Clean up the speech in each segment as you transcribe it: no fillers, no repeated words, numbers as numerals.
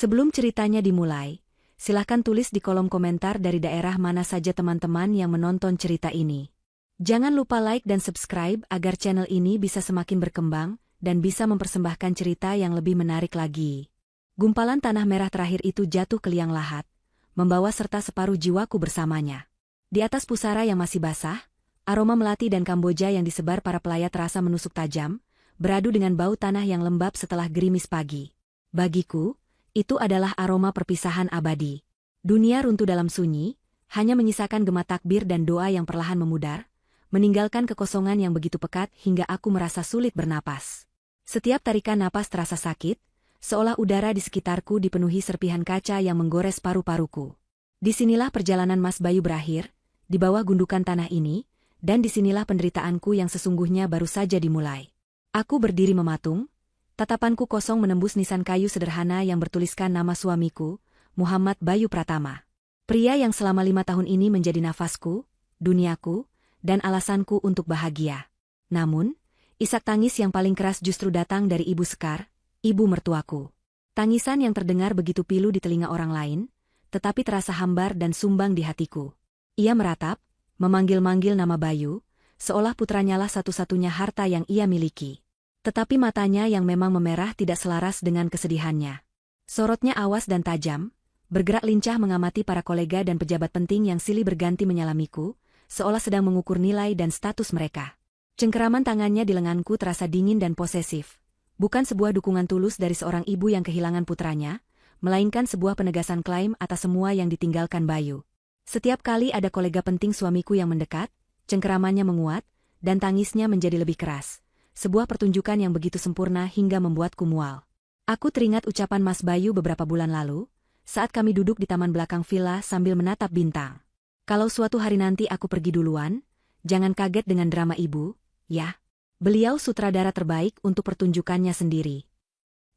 Sebelum ceritanya dimulai, silahkan tulis di kolom komentar dari daerah mana saja teman-teman yang menonton cerita ini. Jangan lupa like dan subscribe agar channel ini bisa semakin berkembang dan bisa mempersembahkan cerita yang lebih menarik lagi. Gumpalan tanah merah terakhir itu jatuh ke liang lahat, membawa serta separuh jiwaku bersamanya. Di atas pusara yang masih basah, aroma melati dan kamboja yang disebar para pelayat terasa menusuk tajam, beradu dengan bau tanah yang lembab setelah gerimis pagi. Bagiku, itu adalah aroma perpisahan abadi. Dunia runtuh dalam sunyi, hanya menyisakan gema takbir dan doa yang perlahan memudar, meninggalkan kekosongan yang begitu pekat hingga aku merasa sulit bernapas. Setiap tarikan napas terasa sakit, seolah udara di sekitarku dipenuhi serpihan kaca yang menggores paru-paruku. Disinilah perjalanan Mas Bayu berakhir, di bawah gundukan tanah ini, dan disinilah penderitaanku yang sesungguhnya baru saja dimulai. Aku berdiri mematung, tatapanku kosong menembus nisan kayu sederhana yang bertuliskan nama suamiku, Muhammad Bayu Pratama. Pria yang selama 5 tahun ini menjadi nafasku, duniaku, dan alasanku untuk bahagia. Namun, isak tangis yang paling keras justru datang dari Ibu Sekar, ibu mertuaku. Tangisan yang terdengar begitu pilu di telinga orang lain, tetapi terasa hambar dan sumbang di hatiku. Ia meratap, memanggil-manggil nama Bayu, seolah putranyalah satu-satunya harta yang ia miliki. Tetapi matanya yang memang memerah tidak selaras dengan kesedihannya. Sorotnya awas dan tajam, bergerak lincah mengamati para kolega dan pejabat penting yang silih berganti menyalamiku, seolah sedang mengukur nilai dan status mereka. Cengkeraman tangannya di lenganku terasa dingin dan posesif. Bukan sebuah dukungan tulus dari seorang ibu yang kehilangan putranya, melainkan sebuah penegasan klaim atas semua yang ditinggalkan Bayu. Setiap kali ada kolega penting suamiku yang mendekat, cengkeramannya menguat, dan tangisnya menjadi lebih keras. Sebuah pertunjukan yang begitu sempurna hingga membuatku mual. Aku teringat ucapan Mas Bayu beberapa bulan lalu, saat kami duduk di taman belakang villa sambil menatap bintang. Kalau suatu hari nanti aku pergi duluan, jangan kaget dengan drama ibu, ya. Beliau sutradara terbaik untuk pertunjukannya sendiri.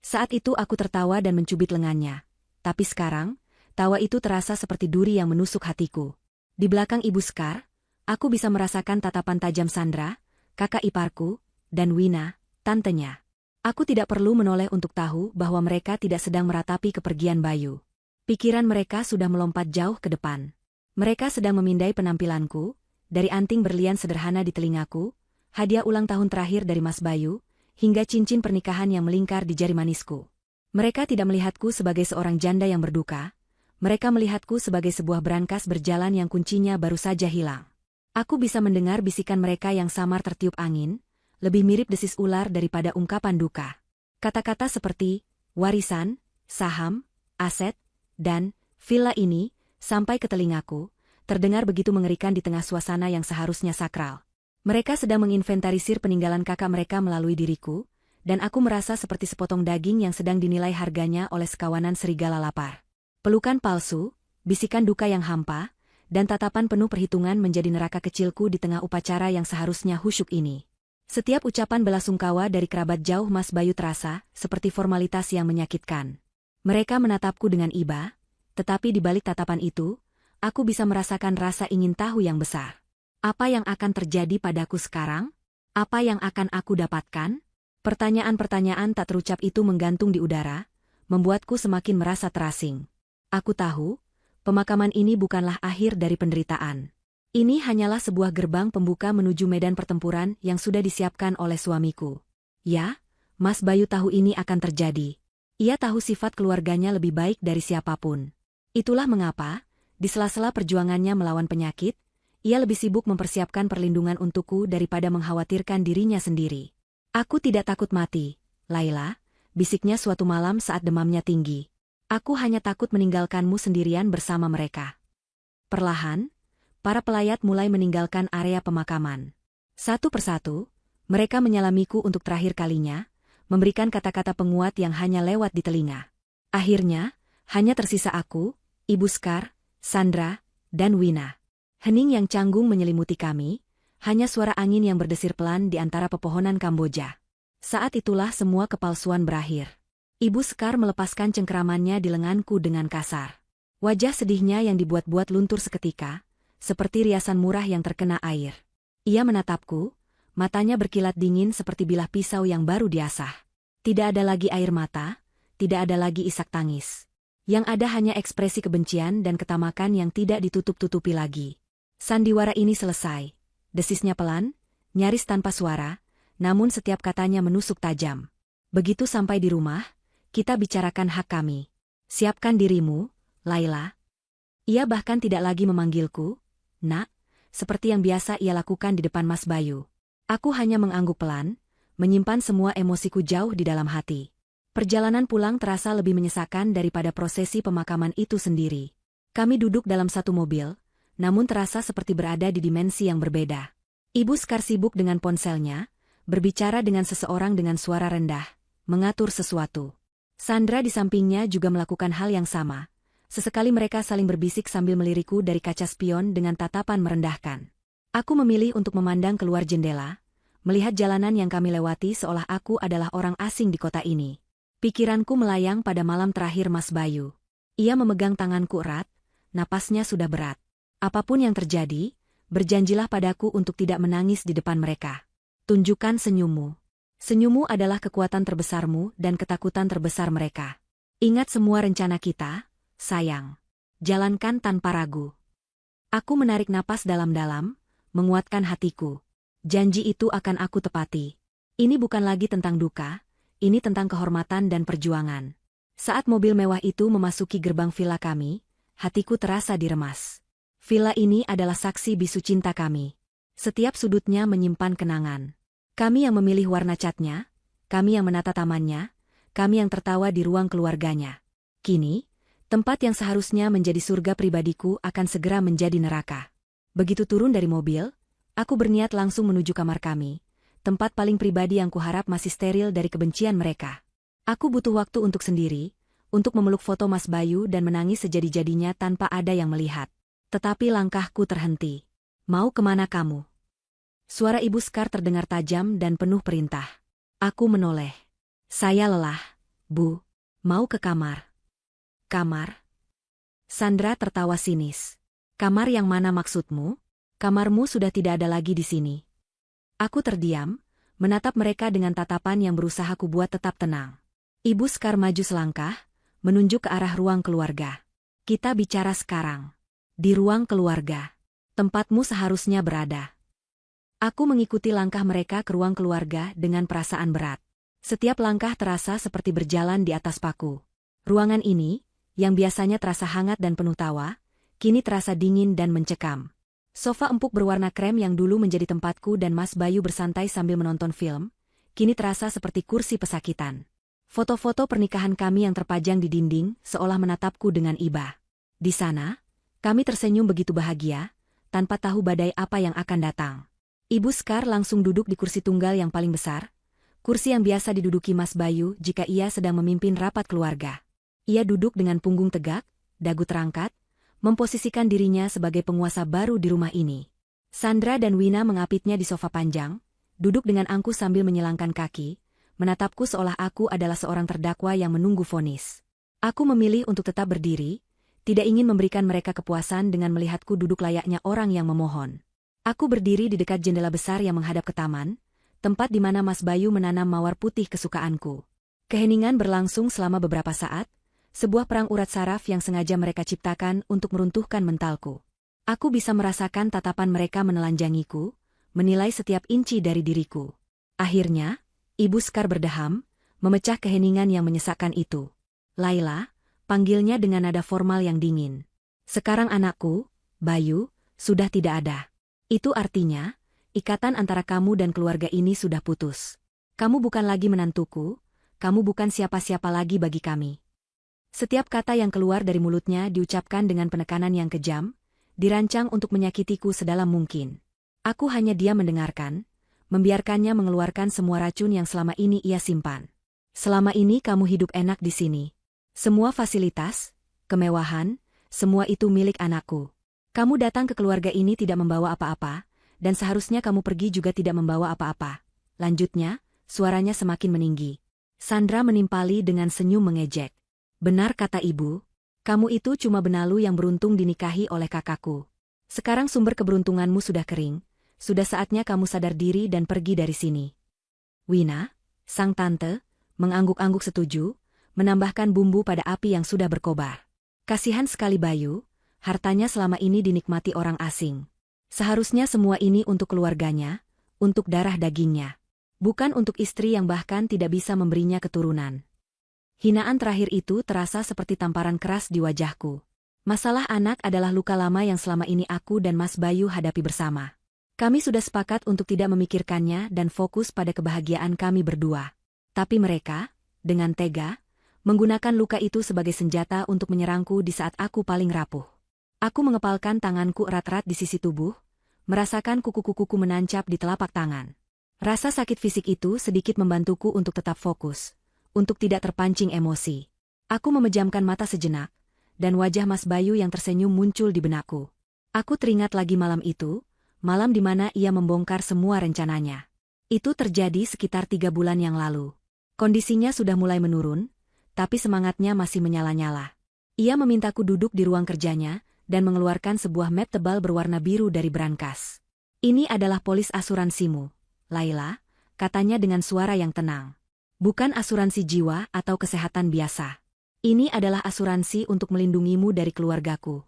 Saat itu aku tertawa dan mencubit lengannya. Tapi sekarang, tawa itu terasa seperti duri yang menusuk hatiku. Di belakang Ibu Sekar, aku bisa merasakan tatapan tajam Sandra, kakak iparku, dan Wina, tantenya. Aku tidak perlu menoleh untuk tahu bahwa mereka tidak sedang meratapi kepergian Bayu. Pikiran mereka sudah melompat jauh ke depan. Mereka sedang memindai penampilanku, dari anting berlian sederhana di telingaku, hadiah ulang tahun terakhir dari Mas Bayu, hingga cincin pernikahan yang melingkar di jari manisku. Mereka tidak melihatku sebagai seorang janda yang berduka, mereka melihatku sebagai sebuah brankas berjalan yang kuncinya baru saja hilang. Aku bisa mendengar bisikan mereka yang samar tertiup angin, lebih mirip desis ular daripada ungkapan duka. Kata-kata seperti warisan, saham, aset, dan villa ini, sampai ke telingaku, terdengar begitu mengerikan di tengah suasana yang seharusnya sakral. Mereka sedang menginventarisir peninggalan kakak mereka melalui diriku, dan aku merasa seperti sepotong daging yang sedang dinilai harganya oleh sekawanan serigala lapar. Pelukan palsu, bisikan duka yang hampa, dan tatapan penuh perhitungan menjadi neraka kecilku di tengah upacara yang seharusnya khusyuk ini. Setiap ucapan belasungkawa dari kerabat jauh Mas Bayu terasa seperti formalitas yang menyakitkan. Mereka menatapku dengan iba, tetapi di balik tatapan itu, aku bisa merasakan rasa ingin tahu yang besar. Apa yang akan terjadi padaku sekarang? Apa yang akan aku dapatkan? Pertanyaan-pertanyaan tak terucap itu menggantung di udara, membuatku semakin merasa terasing. Aku tahu, pemakaman ini bukanlah akhir dari penderitaan. Ini hanyalah sebuah gerbang pembuka menuju medan pertempuran yang sudah disiapkan oleh suamiku. Ya, Mas Bayu tahu ini akan terjadi. Ia tahu sifat keluarganya lebih baik dari siapapun. Itulah mengapa, di sela-sela perjuangannya melawan penyakit, ia lebih sibuk mempersiapkan perlindungan untukku daripada mengkhawatirkan dirinya sendiri. Aku tidak takut mati, Laila, bisiknya suatu malam saat demamnya tinggi. Aku hanya takut meninggalkanmu sendirian bersama mereka. Perlahan, para pelayat mulai meninggalkan area pemakaman. Satu persatu, mereka menyalamiku untuk terakhir kalinya, memberikan kata-kata penguat yang hanya lewat di telinga. Akhirnya, hanya tersisa aku, Ibu Sekar, Sandra, dan Wina. Hening yang canggung menyelimuti kami, hanya suara angin yang berdesir pelan di antara pepohonan Kamboja. Saat itulah semua kepalsuan berakhir. Ibu Sekar melepaskan cengkeramannya di lenganku dengan kasar. Wajah sedihnya yang dibuat-buat luntur seketika, seperti riasan murah yang terkena air. Ia menatapku, matanya berkilat dingin seperti bilah pisau yang baru diasah. Tidak ada lagi air mata, tidak ada lagi isak tangis. Yang ada hanya ekspresi kebencian dan ketamakan yang tidak ditutup-tutupi lagi. Sandiwara ini selesai. Desisnya pelan, nyaris tanpa suara, namun setiap katanya menusuk tajam. Begitu sampai di rumah, kita bicarakan hak kami. Siapkan dirimu, Laila. Ia bahkan tidak lagi memanggilku, Nak, seperti yang biasa ia lakukan di depan Mas Bayu. Aku hanya mengangguk pelan, menyimpan semua emosiku jauh di dalam hati. Perjalanan pulang terasa lebih menyesakan daripada prosesi pemakaman itu sendiri. Kami duduk dalam satu mobil, namun terasa seperti berada di dimensi yang berbeda. Ibu Sekar sibuk dengan ponselnya, berbicara dengan seseorang dengan suara rendah, mengatur sesuatu. Sandra di sampingnya juga melakukan hal yang sama. Sesekali mereka saling berbisik sambil melirikku dari kaca spion dengan tatapan merendahkan. Aku memilih untuk memandang keluar jendela, melihat jalanan yang kami lewati seolah aku adalah orang asing di kota ini. Pikiranku melayang pada malam terakhir Mas Bayu. Ia memegang tanganku erat, napasnya sudah berat. Apapun yang terjadi, berjanjilah padaku untuk tidak menangis di depan mereka. Tunjukkan senyummu. Senyummu adalah kekuatan terbesarmu dan ketakutan terbesar mereka. Ingat semua rencana kita, sayang. Jalankan tanpa ragu. Aku menarik napas dalam-dalam, menguatkan hatiku. Janji itu akan aku tepati. Ini bukan lagi tentang duka, ini tentang kehormatan dan perjuangan. Saat mobil mewah itu memasuki gerbang villa kami, hatiku terasa diremas. Villa ini adalah saksi bisu cinta kami. Setiap sudutnya menyimpan kenangan. Kami yang memilih warna catnya, kami yang menata tamannya, kami yang tertawa di ruang keluarganya. Kini, tempat yang seharusnya menjadi surga pribadiku akan segera menjadi neraka. Begitu turun dari mobil, aku berniat langsung menuju kamar kami. Tempat paling pribadi yang kuharap masih steril dari kebencian mereka. Aku butuh waktu untuk sendiri, untuk memeluk foto Mas Bayu dan menangis sejadi-jadinya tanpa ada yang melihat. Tetapi langkahku terhenti. Mau kemana kamu? Suara Ibu Sekar terdengar tajam dan penuh perintah. Aku menoleh. Saya lelah, Bu. Mau ke kamar. Kamar? Sandra tertawa sinis. Kamar yang mana maksudmu? Kamarmu sudah tidak ada lagi di sini. Aku terdiam, menatap mereka dengan tatapan yang berusaha kubuat tetap tenang. Ibu Sekar maju selangkah, menunjuk ke arah ruang keluarga. Kita bicara sekarang. Di ruang keluarga. Tempatmu seharusnya berada. Aku mengikuti langkah mereka ke ruang keluarga dengan perasaan berat. Setiap langkah terasa seperti berjalan di atas paku. Ruangan ini, yang biasanya terasa hangat dan penuh tawa, kini terasa dingin dan mencekam. Sofa empuk berwarna krem yang dulu menjadi tempatku dan Mas Bayu bersantai sambil menonton film, kini terasa seperti kursi pesakitan. Foto-foto pernikahan kami yang terpajang di dinding seolah menatapku dengan iba. Di sana, kami tersenyum begitu bahagia, tanpa tahu badai apa yang akan datang. Ibu Sekar langsung duduk di kursi tunggal yang paling besar, kursi yang biasa diduduki Mas Bayu jika ia sedang memimpin rapat keluarga. Ia duduk dengan punggung tegak, dagu terangkat, memposisikan dirinya sebagai penguasa baru di rumah ini. Sandra dan Wina mengapitnya di sofa panjang, duduk dengan angkuh sambil menyilangkan kaki, menatapku seolah aku adalah seorang terdakwa yang menunggu vonis. Aku memilih untuk tetap berdiri, tidak ingin memberikan mereka kepuasan dengan melihatku duduk layaknya orang yang memohon. Aku berdiri di dekat jendela besar yang menghadap ke taman, tempat di mana Mas Bayu menanam mawar putih kesukaanku. Keheningan berlangsung selama beberapa saat, sebuah perang urat saraf yang sengaja mereka ciptakan untuk meruntuhkan mentalku. Aku bisa merasakan tatapan mereka menelanjangiku, menilai setiap inci dari diriku. Akhirnya, Ibu Sekar berdeham, memecah keheningan yang menyesakkan itu. Laila, panggilnya dengan nada formal yang dingin. Sekarang anakku, Bayu, sudah tidak ada. Itu artinya, ikatan antara kamu dan keluarga ini sudah putus. Kamu bukan lagi menantuku, kamu bukan siapa-siapa lagi bagi kami. Setiap kata yang keluar dari mulutnya diucapkan dengan penekanan yang kejam, dirancang untuk menyakitiku sedalam mungkin. Aku hanya diam mendengarkan, membiarkannya mengeluarkan semua racun yang selama ini ia simpan. Selama ini kamu hidup enak di sini. Semua fasilitas, kemewahan, semua itu milik anakku. Kamu datang ke keluarga ini tidak membawa apa-apa, dan seharusnya kamu pergi juga tidak membawa apa-apa. Lanjutnya, suaranya semakin meninggi. Sandra menimpali dengan senyum mengejek. Benar kata ibu, kamu itu cuma benalu yang beruntung dinikahi oleh kakakku. Sekarang sumber keberuntunganmu sudah kering, sudah saatnya kamu sadar diri dan pergi dari sini. Wina, sang tante, mengangguk-angguk setuju, menambahkan bumbu pada api yang sudah berkobar. Kasihan sekali Bayu, hartanya selama ini dinikmati orang asing. Seharusnya semua ini untuk keluarganya, untuk darah dagingnya. Bukan untuk istri yang bahkan tidak bisa memberinya keturunan. Hinaan terakhir itu terasa seperti tamparan keras di wajahku. Masalah anak adalah luka lama yang selama ini aku dan Mas Bayu hadapi bersama. Kami sudah sepakat untuk tidak memikirkannya dan fokus pada kebahagiaan kami berdua. Tapi mereka, dengan tega, menggunakan luka itu sebagai senjata untuk menyerangku di saat aku paling rapuh. Aku mengepalkan tanganku erat-erat di sisi tubuh, merasakan kuku-kukuku menancap di telapak tangan. Rasa sakit fisik itu sedikit membantuku untuk tetap fokus, untuk tidak terpancing emosi. Aku memejamkan mata sejenak, dan wajah Mas Bayu yang tersenyum muncul di benakku. Aku teringat lagi malam itu, malam di mana ia membongkar semua rencananya. Itu terjadi sekitar 3 bulan yang lalu. Kondisinya sudah mulai menurun, tapi semangatnya masih menyala-nyala. Ia memintaku duduk di ruang kerjanya, dan mengeluarkan sebuah map tebal berwarna biru dari brankas. Ini adalah polis asuransimu, Laila, katanya dengan suara yang tenang. Bukan asuransi jiwa atau kesehatan biasa. Ini adalah asuransi untuk melindungimu dari keluargaku.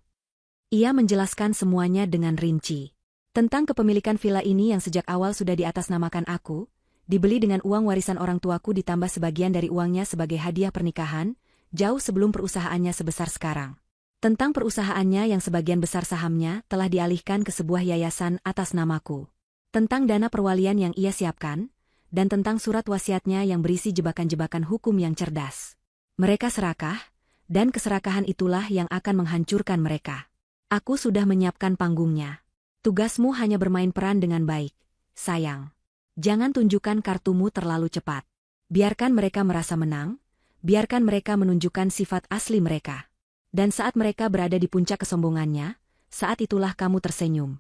Ia menjelaskan semuanya dengan rinci. Tentang kepemilikan villa ini yang sejak awal sudah diatasnamakan aku, dibeli dengan uang warisan orang tuaku ditambah sebagian dari uangnya sebagai hadiah pernikahan, jauh sebelum perusahaannya sebesar sekarang. Tentang perusahaannya yang sebagian besar sahamnya telah dialihkan ke sebuah yayasan atas namaku. Tentang dana perwalian yang ia siapkan, dan tentang surat wasiatnya yang berisi jebakan-jebakan hukum yang cerdas. Mereka serakah, dan keserakahan itulah yang akan menghancurkan mereka. Aku sudah menyiapkan panggungnya. Tugasmu hanya bermain peran dengan baik, sayang. Jangan tunjukkan kartumu terlalu cepat. Biarkan mereka merasa menang, biarkan mereka menunjukkan sifat asli mereka. Dan saat mereka berada di puncak kesombongannya, saat itulah kamu tersenyum.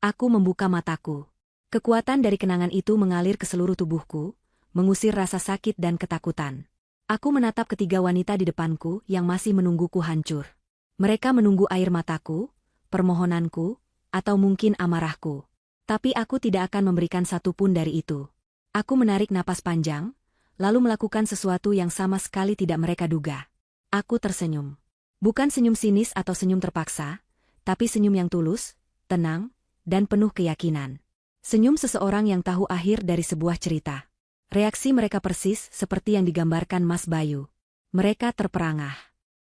Aku membuka mataku. Kekuatan dari kenangan itu mengalir ke seluruh tubuhku, mengusir rasa sakit dan ketakutan. Aku menatap ketiga wanita di depanku yang masih menungguku hancur. Mereka menunggu air mataku, permohonanku, atau mungkin amarahku. Tapi aku tidak akan memberikan satu pun dari itu. Aku menarik napas panjang, lalu melakukan sesuatu yang sama sekali tidak mereka duga. Aku tersenyum. Bukan senyum sinis atau senyum terpaksa, tapi senyum yang tulus, tenang, dan penuh keyakinan. Senyum seseorang yang tahu akhir dari sebuah cerita. Reaksi mereka persis seperti yang digambarkan Mas Bayu. Mereka terperangah.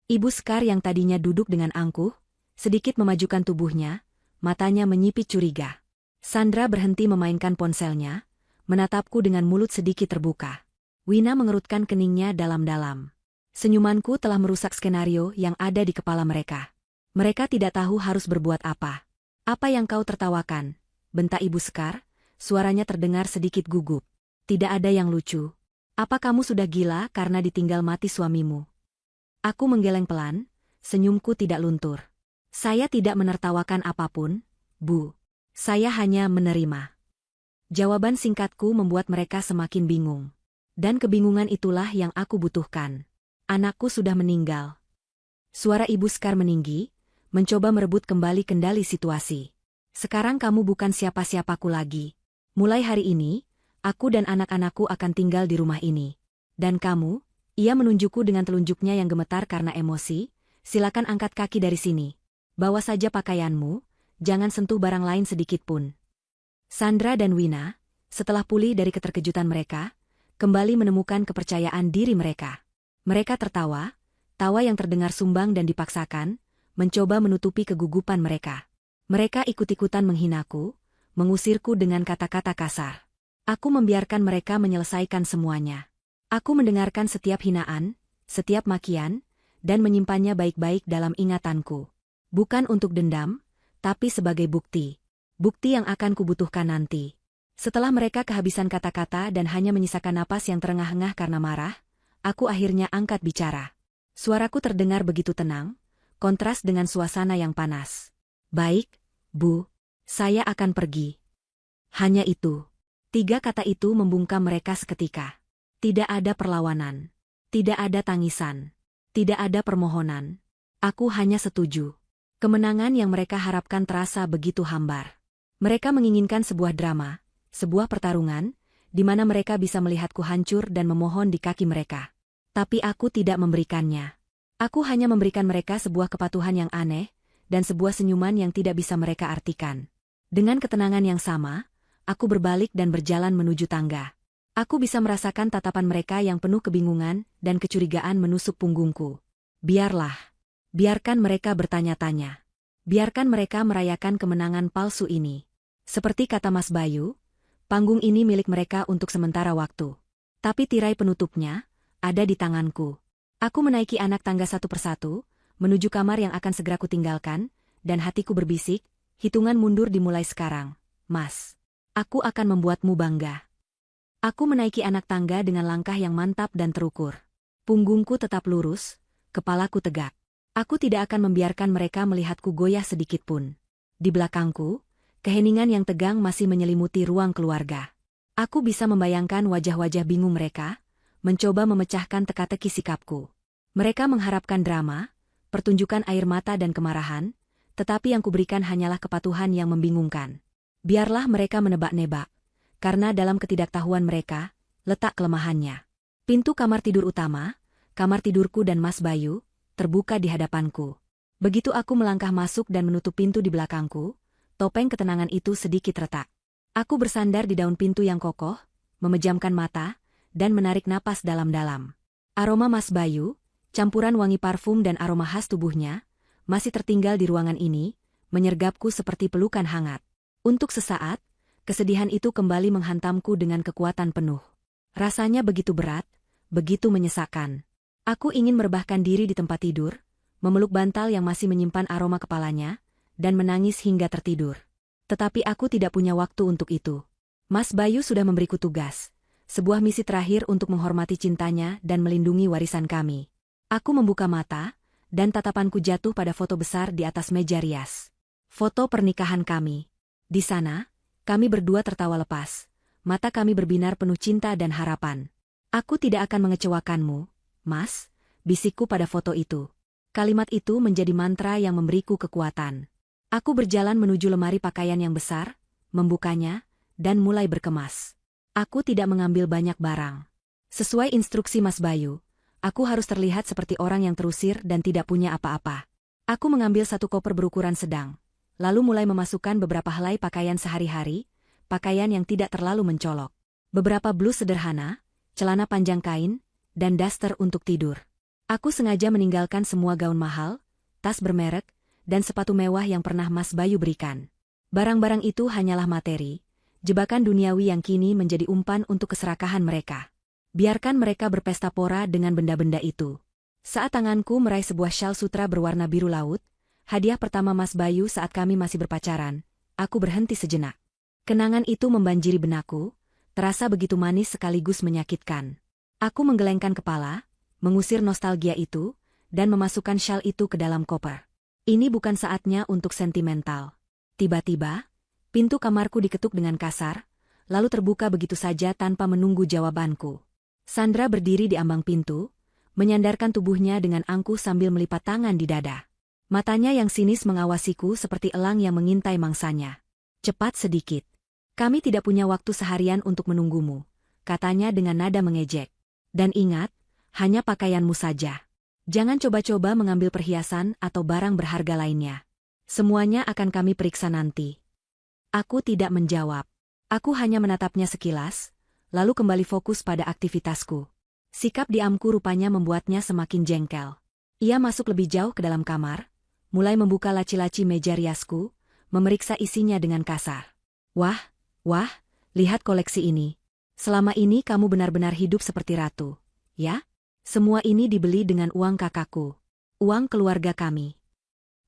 Ibu Sekar yang tadinya duduk dengan angkuh, sedikit memajukan tubuhnya, matanya menyipit curiga. Sandra berhenti memainkan ponselnya, menatapku dengan mulut sedikit terbuka. Wina mengerutkan keningnya dalam-dalam. Senyumanku telah merusak skenario yang ada di kepala mereka. Mereka tidak tahu harus berbuat apa. Apa yang kau tertawakan? Bentak Ibu Sekar, suaranya terdengar sedikit gugup. Tidak ada yang lucu. Apa kamu sudah gila karena ditinggal mati suamimu? Aku menggeleng pelan, senyumku tidak luntur. Saya tidak menertawakan apapun, Bu. Saya hanya menerima. Jawaban singkatku membuat mereka semakin bingung. Dan kebingungan itulah yang aku butuhkan. Anakku sudah meninggal. Suara Ibu Sekar meninggi, mencoba merebut kembali kendali situasi. Sekarang kamu bukan siapa-siapaku lagi. Mulai hari ini, aku dan anak-anakku akan tinggal di rumah ini. Dan kamu, ia menunjukku dengan telunjuknya yang gemetar karena emosi, silakan angkat kaki dari sini. Bawa saja pakaianmu, jangan sentuh barang lain sedikit pun. Sandra dan Wina, setelah pulih dari keterkejutan mereka, kembali menemukan kepercayaan diri mereka. Mereka tertawa, tawa yang terdengar sumbang dan dipaksakan, mencoba menutupi kegugupan mereka. Mereka ikut-ikutan menghinaku, mengusirku dengan kata-kata kasar. Aku membiarkan mereka menyelesaikan semuanya. Aku mendengarkan setiap hinaan, setiap makian, dan menyimpannya baik-baik dalam ingatanku. Bukan untuk dendam, tapi sebagai bukti. Bukti yang akan kubutuhkan nanti. Setelah mereka kehabisan kata-kata dan hanya menyisakan napas yang terengah-engah karena marah, aku akhirnya angkat bicara. Suaraku terdengar begitu tenang, kontras dengan suasana yang panas. Baik, Bu, saya akan pergi. Hanya itu. 3 kata itu membungkam mereka seketika. Tidak ada perlawanan. Tidak ada tangisan. Tidak ada permohonan. Aku hanya setuju. Kemenangan yang mereka harapkan terasa begitu hambar. Mereka menginginkan sebuah drama, sebuah pertarungan, di mana mereka bisa melihatku hancur dan memohon di kaki mereka. Tapi aku tidak memberikannya. Aku hanya memberikan mereka sebuah kepatuhan yang aneh, dan sebuah senyuman yang tidak bisa mereka artikan. Dengan ketenangan yang sama, aku berbalik dan berjalan menuju tangga. Aku bisa merasakan tatapan mereka yang penuh kebingungan dan kecurigaan menusuk punggungku. Biarlah. Biarkan mereka bertanya-tanya. Biarkan mereka merayakan kemenangan palsu ini. Seperti kata Mas Bayu, panggung ini milik mereka untuk sementara waktu. Tapi tirai penutupnya ada di tanganku. Aku menaiki anak tangga satu persatu, menuju kamar yang akan segera kutinggalkan, dan hatiku berbisik, hitungan mundur dimulai sekarang. Mas, aku akan membuatmu bangga. Aku menaiki anak tangga dengan langkah yang mantap dan terukur. Punggungku tetap lurus, kepalaku tegak. Aku tidak akan membiarkan mereka melihatku goyah sedikit pun. Di belakangku, keheningan yang tegang masih menyelimuti ruang keluarga. Aku bisa membayangkan wajah-wajah bingung mereka, mencoba memecahkan teka-teki sikapku. Mereka mengharapkan drama, pertunjukan air mata dan kemarahan, tetapi yang kuberikan hanyalah kepatuhan yang membingungkan. Biarlah mereka menebak-nebak, karena dalam ketidaktahuan mereka, letak kelemahannya. Pintu kamar tidur utama, kamar tidurku dan Mas Bayu, terbuka di hadapanku. Begitu aku melangkah masuk dan menutup pintu di belakangku, topeng ketenangan itu sedikit retak. Aku bersandar di daun pintu yang kokoh, memejamkan mata, dan menarik napas dalam-dalam. Aroma Mas Bayu, campuran wangi parfum dan aroma khas tubuhnya, masih tertinggal di ruangan ini, menyergapku seperti pelukan hangat. Untuk sesaat, kesedihan itu kembali menghantamku dengan kekuatan penuh. Rasanya begitu berat, begitu menyesakkan. Aku ingin merebahkan diri di tempat tidur, memeluk bantal yang masih menyimpan aroma kepalanya, dan menangis hingga tertidur. Tetapi aku tidak punya waktu untuk itu. Mas Bayu sudah memberiku tugas, sebuah misi terakhir untuk menghormati cintanya dan melindungi warisan kami. Aku membuka mata, dan tatapanku jatuh pada foto besar di atas meja rias. Foto pernikahan kami. Di sana, kami berdua tertawa lepas. Mata kami berbinar penuh cinta dan harapan. Aku tidak akan mengecewakanmu, Mas, bisikku pada foto itu. Kalimat itu menjadi mantra yang memberiku kekuatan. Aku berjalan menuju lemari pakaian yang besar, membukanya, dan mulai berkemas. Aku tidak mengambil banyak barang. Sesuai instruksi Mas Bayu, aku harus terlihat seperti orang yang terusir dan tidak punya apa-apa. Aku mengambil satu koper berukuran sedang, lalu mulai memasukkan beberapa helai pakaian sehari-hari, pakaian yang tidak terlalu mencolok. Beberapa blus sederhana, celana panjang kain, dan daster untuk tidur. Aku sengaja meninggalkan semua gaun mahal, tas bermerek, dan sepatu mewah yang pernah Mas Bayu berikan. Barang-barang itu hanyalah materi, jebakan duniawi yang kini menjadi umpan untuk keserakahan mereka. Biarkan mereka berpesta pora dengan benda-benda itu. Saat tanganku meraih sebuah syal sutra berwarna biru laut, hadiah pertama Mas Bayu saat kami masih berpacaran, aku berhenti sejenak. Kenangan itu membanjiri benakku, terasa begitu manis sekaligus menyakitkan. Aku menggelengkan kepala, mengusir nostalgia itu, dan memasukkan syal itu ke dalam koper. Ini bukan saatnya untuk sentimental. Tiba-tiba, pintu kamarku diketuk dengan kasar, lalu terbuka begitu saja tanpa menunggu jawabanku. Sandra berdiri di ambang pintu, menyandarkan tubuhnya dengan angkuh sambil melipat tangan di dada. Matanya yang sinis mengawasiku seperti elang yang mengintai mangsanya. Cepat sedikit. Kami tidak punya waktu seharian untuk menunggumu, katanya dengan nada mengejek. Dan ingat, hanya pakaianmu saja. Jangan coba-coba mengambil perhiasan atau barang berharga lainnya. Semuanya akan kami periksa nanti. Aku tidak menjawab. Aku hanya menatapnya sekilas, lalu kembali fokus pada aktivitasku. Sikap diamku rupanya membuatnya semakin jengkel. Ia masuk lebih jauh ke dalam kamar, mulai membuka laci-laci meja riasku, memeriksa isinya dengan kasar. Wah, lihat koleksi ini. Selama ini kamu benar-benar hidup seperti ratu, ya? Semua ini dibeli dengan uang kakakku, uang keluarga kami.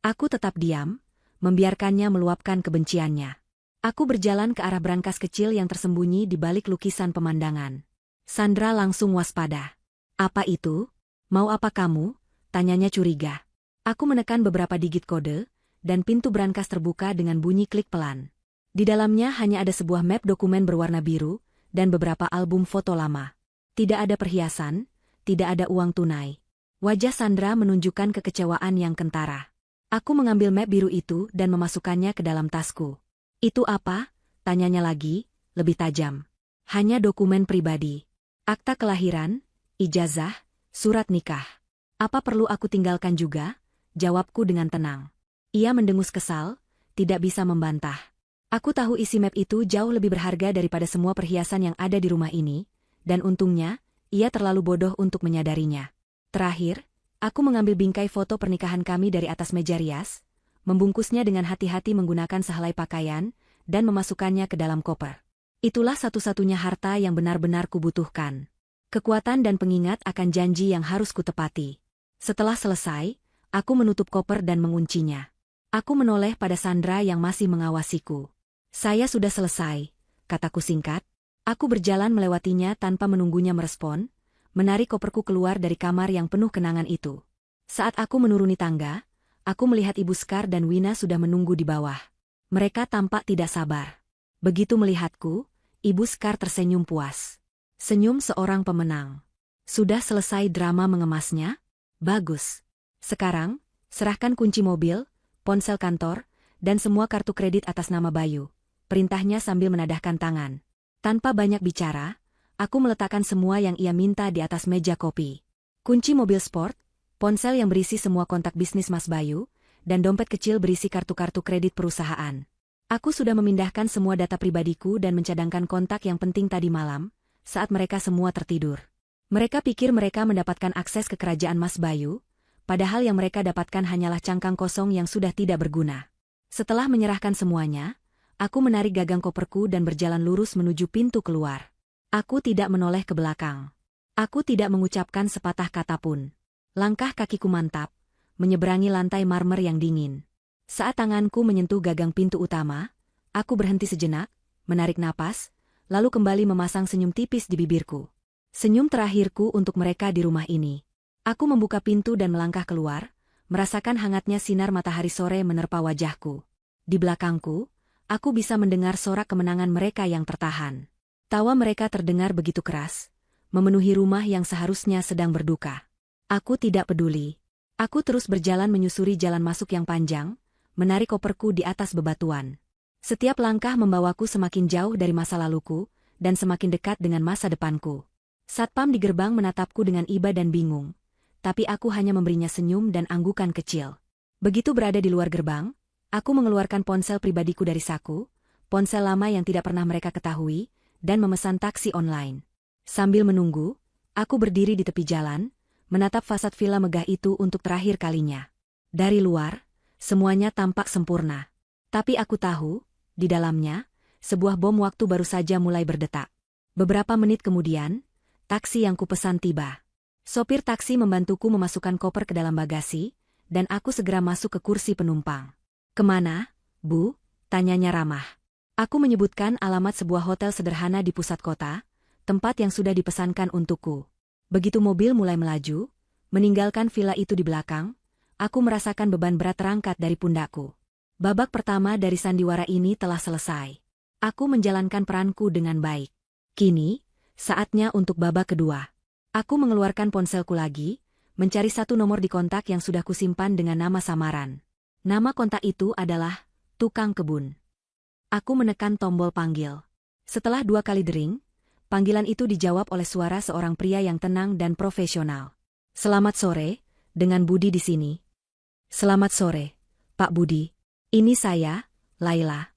Aku tetap diam, membiarkannya meluapkan kebenciannya. Aku berjalan ke arah brankas kecil yang tersembunyi di balik lukisan pemandangan. Sandra langsung waspada. Apa itu? Mau apa kamu? Tanyanya curiga. Aku menekan beberapa digit kode, dan pintu brankas terbuka dengan bunyi klik pelan. Di dalamnya hanya ada sebuah map dokumen berwarna biru, dan beberapa album foto lama. Tidak ada perhiasan, tidak ada uang tunai. Wajah Sandra menunjukkan kekecewaan yang kentara. Aku mengambil map biru itu dan memasukkannya ke dalam tasku. Itu apa? Tanyanya lagi, lebih tajam. Hanya dokumen pribadi. Akta kelahiran, ijazah, Surat nikah. Apa perlu aku tinggalkan juga? Jawabku dengan tenang. Ia mendengus kesal, tidak bisa membantah. Aku tahu isi map itu jauh lebih berharga daripada semua perhiasan yang ada di rumah ini, dan untungnya, ia terlalu bodoh untuk menyadarinya. Terakhir, aku mengambil bingkai foto pernikahan kami dari atas meja rias, membungkusnya dengan hati-hati menggunakan sehelai pakaian, dan memasukkannya ke dalam koper. Itulah satu-satunya harta yang benar-benar kubutuhkan. Kekuatan dan pengingat akan janji yang harus kutepati. Setelah selesai, aku menutup koper dan menguncinya. Aku menoleh pada Sandra yang masih mengawasiku. Saya sudah selesai, kataku singkat. Aku berjalan melewatinya tanpa menunggunya merespon, menarik koperku keluar dari kamar yang penuh kenangan itu. Saat aku menuruni tangga, aku melihat Ibu Skar dan Wina sudah menunggu di bawah. Mereka tampak tidak sabar. Begitu melihatku, Ibu Skar tersenyum puas. Senyum seorang pemenang. Sudah selesai drama mengemasnya? Bagus. Sekarang, serahkan kunci mobil, ponsel kantor, dan semua kartu kredit atas nama Bayu. Perintahnya sambil menadahkan tangan. Tanpa banyak bicara, aku meletakkan semua yang ia minta di atas meja kopi. Kunci mobil sport, ponsel yang berisi semua kontak bisnis Mas Bayu, dan dompet kecil berisi kartu-kartu kredit perusahaan. Aku sudah memindahkan semua data pribadiku dan mencadangkan kontak yang penting tadi malam, saat mereka semua tertidur. Mereka pikir mereka mendapatkan akses ke kerajaan Mas Bayu, padahal yang mereka dapatkan hanyalah cangkang kosong yang sudah tidak berguna. Setelah menyerahkan semuanya, aku menarik gagang koperku dan berjalan lurus menuju pintu keluar. Aku tidak menoleh ke belakang. Aku tidak mengucapkan sepatah kata pun. Langkah kakiku mantap, menyeberangi lantai marmer yang dingin. Saat tanganku menyentuh gagang pintu utama, aku berhenti sejenak, menarik napas, lalu kembali memasang senyum tipis di bibirku. Senyum terakhirku untuk mereka di rumah ini. Aku membuka pintu dan melangkah keluar, merasakan hangatnya sinar matahari sore menerpa wajahku. Di belakangku, aku bisa mendengar sorak kemenangan mereka yang tertahan. Tawa mereka terdengar begitu keras, memenuhi rumah yang seharusnya sedang berduka. Aku tidak peduli. Aku terus berjalan menyusuri jalan masuk yang panjang, menarik koperku di atas bebatuan. Setiap langkah membawaku semakin jauh dari masa laluku, dan semakin dekat dengan masa depanku. Satpam di gerbang menatapku dengan iba dan bingung, tapi aku hanya memberinya senyum dan anggukan kecil. Begitu berada di luar gerbang, aku mengeluarkan ponsel pribadiku dari saku, ponsel lama yang tidak pernah mereka ketahui, dan memesan taksi online. Sambil menunggu, aku berdiri di tepi jalan, menatap fasad villa megah itu untuk terakhir kalinya. Dari luar, semuanya tampak sempurna. Tapi aku tahu, di dalamnya, sebuah bom waktu baru saja mulai berdetak. Beberapa menit kemudian, taksi yang kupesan tiba. Sopir taksi membantuku memasukkan koper ke dalam bagasi, dan aku segera masuk ke kursi penumpang. "Kemana, Bu?" tanyanya ramah. Aku menyebutkan alamat sebuah hotel sederhana di pusat kota, tempat yang sudah dipesankan untukku. Begitu mobil mulai melaju, meninggalkan villa itu di belakang, aku merasakan beban berat terangkat dari pundakku. Babak pertama dari sandiwara ini telah selesai. Aku menjalankan peranku dengan baik. Kini, saatnya untuk babak kedua. Aku mengeluarkan ponselku lagi, mencari satu nomor di kontak yang sudah kusimpan dengan nama samaran. Nama kontak itu adalah Tukang Kebun. Aku menekan tombol panggil. Setelah 2 kali dering, panggilan itu dijawab oleh suara seorang pria yang tenang dan profesional. "Selamat sore, dengan Budi di sini." "Selamat sore, Pak Budi. Ini saya, Laila."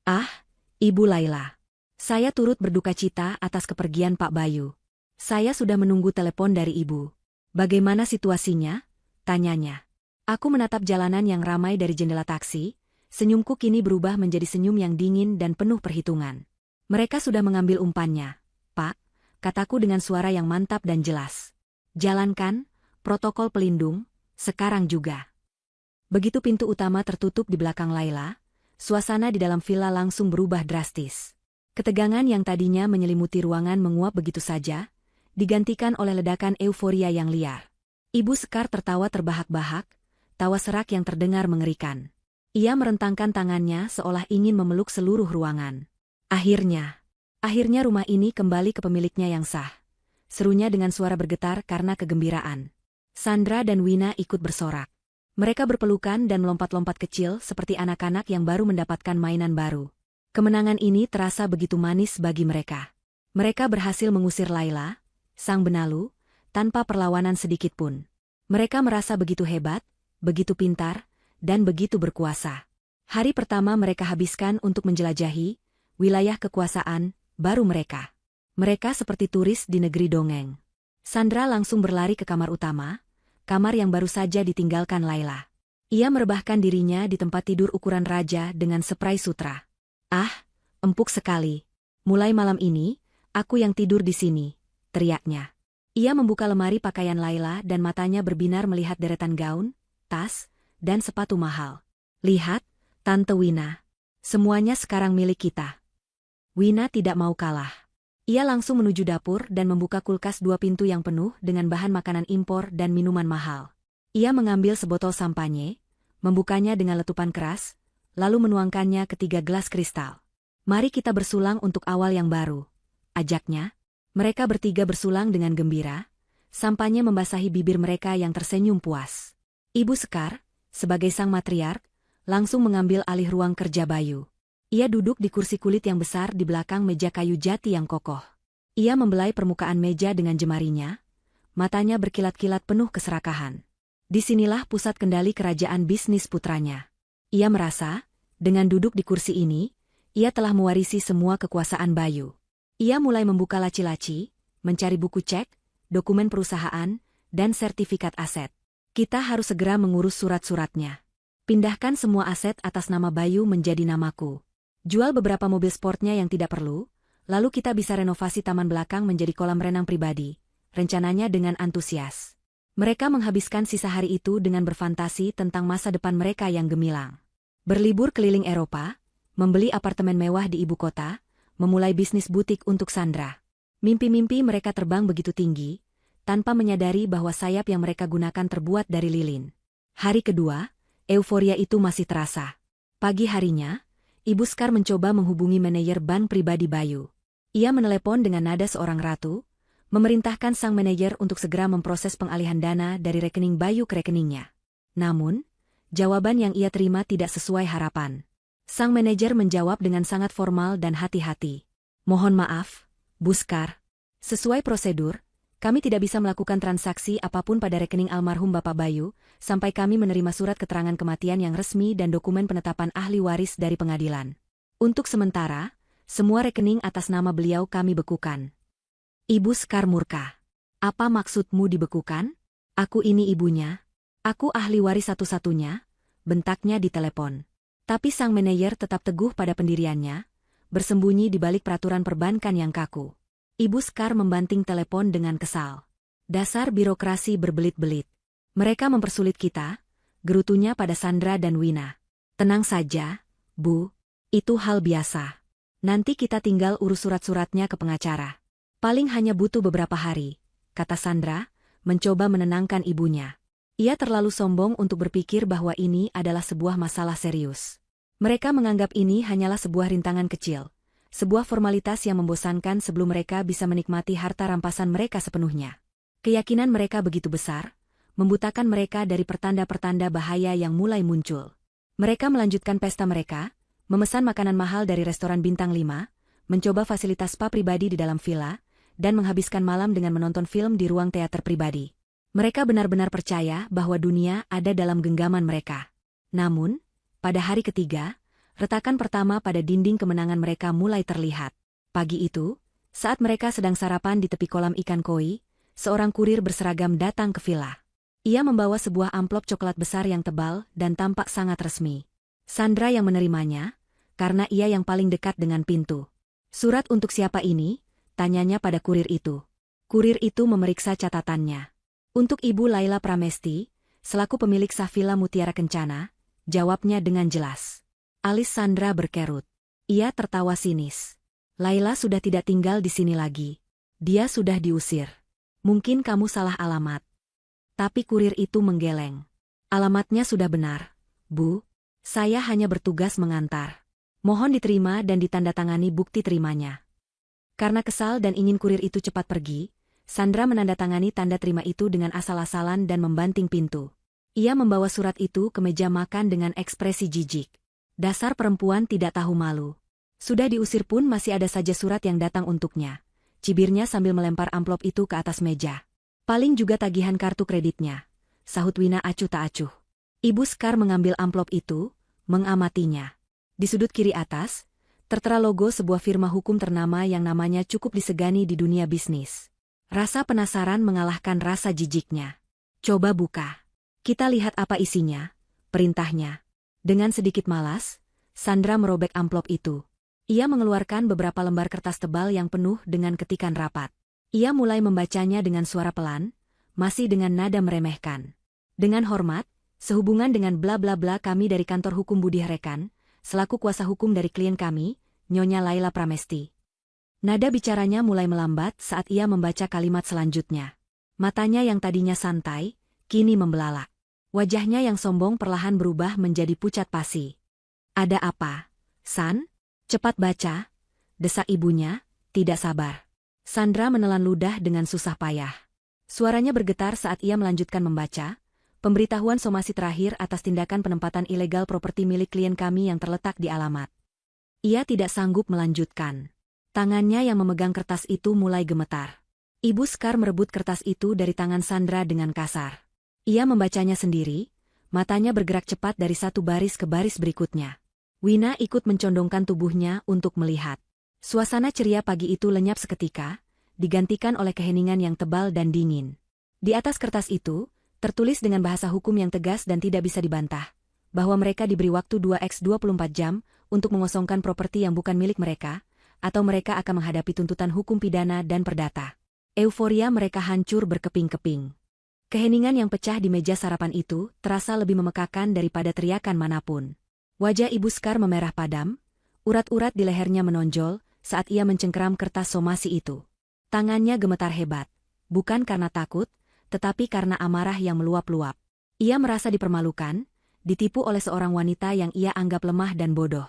"Ah, Ibu Laila. Saya turut berduka cita atas kepergian Pak Bayu. Saya sudah menunggu telepon dari Ibu. Bagaimana situasinya?" tanyanya. Aku menatap jalanan yang ramai dari jendela taksi, senyumku kini berubah menjadi senyum yang dingin dan penuh perhitungan. "Mereka sudah mengambil umpannya, Pak," kataku dengan suara yang mantap dan jelas. "Jalankan protokol pelindung, sekarang juga." Begitu pintu utama tertutup di belakang Laila, suasana di dalam villa langsung berubah drastis. Ketegangan yang tadinya menyelimuti ruangan menguap begitu saja, digantikan oleh ledakan euforia yang liar. Ibu Sekar tertawa terbahak-bahak, tawa serak yang terdengar mengerikan. Ia merentangkan tangannya seolah ingin memeluk seluruh ruangan. Akhirnya rumah ini kembali ke pemiliknya yang sah. Serunya dengan suara bergetar karena kegembiraan. Sandra dan Wina ikut bersorak. Mereka berpelukan dan melompat-lompat kecil seperti anak-anak yang baru mendapatkan mainan baru. Kemenangan ini terasa begitu manis bagi mereka. Mereka berhasil mengusir Laila, sang benalu, tanpa perlawanan sedikit pun. Mereka merasa begitu hebat, begitu pintar, dan begitu berkuasa. Hari pertama mereka habiskan untuk menjelajahi wilayah kekuasaan baru mereka. Mereka seperti turis di negeri dongeng. Sandra langsung berlari ke kamar utama, kamar yang baru saja ditinggalkan Laila. Ia merebahkan dirinya di tempat tidur ukuran raja dengan spray sutra. "Ah, empuk sekali. Mulai malam ini, aku yang tidur di sini," teriaknya. Ia membuka lemari pakaian Laila dan matanya berbinar melihat deretan gaun, tas, dan sepatu mahal. "Lihat, Tante Wina. Semuanya sekarang milik kita." Wina tidak mau kalah. Ia langsung menuju dapur dan membuka kulkas 2 pintu yang penuh dengan bahan makanan impor dan minuman mahal. Ia mengambil sebotol sampanye, membukanya dengan letupan keras, lalu menuangkannya ke 3 gelas kristal. "Mari kita bersulang untuk awal yang baru," ajaknya. Mereka bertiga bersulang dengan gembira, sampanye membasahi bibir mereka yang tersenyum puas. Ibu Sekar, sebagai sang matriark, langsung mengambil alih ruang kerja Bayu. Ia duduk di kursi kulit yang besar di belakang meja kayu jati yang kokoh. Ia membelai permukaan meja dengan jemarinya, matanya berkilat-kilat penuh keserakahan. Disinilah pusat kendali kerajaan bisnis putranya. Ia merasa, dengan duduk di kursi ini, ia telah mewarisi semua kekuasaan Bayu. Ia mulai membuka laci-laci, mencari buku cek, dokumen perusahaan, dan sertifikat aset. "Kita harus segera mengurus surat-suratnya. Pindahkan semua aset atas nama Bayu menjadi namaku. Jual beberapa mobil sportnya yang tidak perlu, lalu kita bisa renovasi taman belakang menjadi kolam renang pribadi," rencananya dengan antusias. Mereka menghabiskan sisa hari itu dengan berfantasi tentang masa depan mereka yang gemilang. Berlibur keliling Eropa, membeli apartemen mewah di ibu kota, memulai bisnis butik untuk Sandra. Mimpi-mimpi mereka terbang begitu tinggi, tanpa menyadari bahwa sayap yang mereka gunakan terbuat dari lilin. Hari kedua, euforia itu masih terasa. Pagi harinya, Ibu Sekar mencoba menghubungi manajer bank pribadi Bayu. Ia menelepon dengan nada seorang ratu, memerintahkan sang manajer untuk segera memproses pengalihan dana dari rekening Bayu ke rekeningnya. Namun, jawaban yang ia terima tidak sesuai harapan. Sang manajer menjawab dengan sangat formal dan hati-hati. "Mohon maaf, Bu Sekar. Sesuai prosedur, kami tidak bisa melakukan transaksi apapun pada rekening almarhum Bapak Bayu, sampai kami menerima surat keterangan kematian yang resmi dan dokumen penetapan ahli waris dari pengadilan. Untuk sementara, semua rekening atas nama beliau kami bekukan." Ibu Sekar murka. "Apa maksudmu dibekukan? Aku ini ibunya. Aku ahli waris satu-satunya," bentaknya di telepon. Tapi sang manajer tetap teguh pada pendiriannya, bersembunyi di balik peraturan perbankan yang kaku. Ibu Sekar membanting telepon dengan kesal. "Dasar birokrasi berbelit-belit. Mereka mempersulit kita," gerutunya pada Sandra dan Wina. "Tenang saja, Bu. Itu hal biasa. Nanti kita tinggal urus surat-suratnya ke pengacara. Paling hanya butuh beberapa hari," kata Sandra, mencoba menenangkan ibunya. Ia terlalu sombong untuk berpikir bahwa ini adalah sebuah masalah serius. Mereka menganggap ini hanyalah sebuah rintangan kecil. Sebuah formalitas yang membosankan sebelum mereka bisa menikmati harta rampasan mereka sepenuhnya. Keyakinan mereka begitu besar, membutakan mereka dari pertanda-pertanda bahaya yang mulai muncul. Mereka melanjutkan pesta mereka, memesan makanan mahal dari restoran bintang 5, mencoba fasilitas spa pribadi di dalam villa, dan menghabiskan malam dengan menonton film di ruang teater pribadi. Mereka benar-benar percaya bahwa dunia ada dalam genggaman mereka. Namun, pada hari ketiga, retakan pertama pada dinding kemenangan mereka mulai terlihat. Pagi itu, saat mereka sedang sarapan di tepi kolam ikan koi, seorang kurir berseragam datang ke villa. Ia membawa sebuah amplop coklat besar yang tebal dan tampak sangat resmi. Sandra yang menerimanya, karena ia yang paling dekat dengan pintu. "Surat untuk siapa ini?" tanyanya pada kurir itu. Kurir itu memeriksa catatannya. "Untuk Ibu Laila Pramesti, selaku pemilik sah Villa Mutiara Kencana," jawabnya dengan jelas. Alis Sandra berkerut. Ia tertawa sinis. "Laila sudah tidak tinggal di sini lagi. Dia sudah diusir. Mungkin kamu salah alamat." Tapi kurir itu menggeleng. "Alamatnya sudah benar, Bu. Saya hanya bertugas mengantar. Mohon diterima dan ditandatangani bukti terimanya." Karena kesal dan ingin kurir itu cepat pergi, Sandra menandatangani tanda terima itu dengan asal-asalan dan membanting pintu. Ia membawa surat itu ke meja makan dengan ekspresi jijik. Dasar perempuan tidak tahu malu. Sudah diusir pun masih ada saja surat yang datang untuknya. Cibirnya sambil melempar amplop itu ke atas meja. Paling juga tagihan kartu kreditnya, sahut Wina acuh tak acuh. Ibu Sekar mengambil amplop itu, mengamatinya. Di sudut kiri atas, tertera logo sebuah firma hukum ternama yang namanya cukup disegani di dunia bisnis. Rasa penasaran mengalahkan rasa jijiknya. Coba buka. Kita lihat apa isinya, perintahnya. Dengan sedikit malas, Sandra merobek amplop itu. Ia mengeluarkan beberapa lembar kertas tebal yang penuh dengan ketikan rapat. Ia mulai membacanya dengan suara pelan, masih dengan nada meremehkan. Dengan hormat, sehubungan dengan bla bla bla kami dari kantor hukum Budi Hrekan, selaku kuasa hukum dari klien kami, Nyonya Laila Pramesti. Nada bicaranya mulai melambat saat ia membaca kalimat selanjutnya. Matanya yang tadinya santai, kini membelalak. Wajahnya yang sombong perlahan berubah menjadi pucat pasi. Ada apa, San? Cepat baca, desak ibunya, tidak sabar. Sandra menelan ludah dengan susah payah. Suaranya bergetar saat ia melanjutkan membaca, pemberitahuan somasi terakhir atas tindakan penempatan ilegal properti milik klien kami yang terletak di alamat. Ia tidak sanggup melanjutkan. Tangannya yang memegang kertas itu mulai gemetar. Ibu Sekar merebut kertas itu dari tangan Sandra dengan kasar. Ia membacanya sendiri, matanya bergerak cepat dari satu baris ke baris berikutnya. Wina ikut mencondongkan tubuhnya untuk melihat. Suasana ceria pagi itu lenyap seketika, digantikan oleh keheningan yang tebal dan dingin. Di atas kertas itu, tertulis dengan bahasa hukum yang tegas dan tidak bisa dibantah, bahwa mereka diberi waktu 2x24 jam untuk mengosongkan properti yang bukan milik mereka, atau mereka akan menghadapi tuntutan hukum pidana dan perdata. Euforia mereka hancur berkeping-keping. Keheningan yang pecah di meja sarapan itu terasa lebih memekakan daripada teriakan manapun. Wajah Ibu Sekar memerah padam, urat-urat di lehernya menonjol saat ia mencengkeram kertas somasi itu. Tangannya gemetar hebat, bukan karena takut, tetapi karena amarah yang meluap-luap. Ia merasa dipermalukan, ditipu oleh seorang wanita yang ia anggap lemah dan bodoh.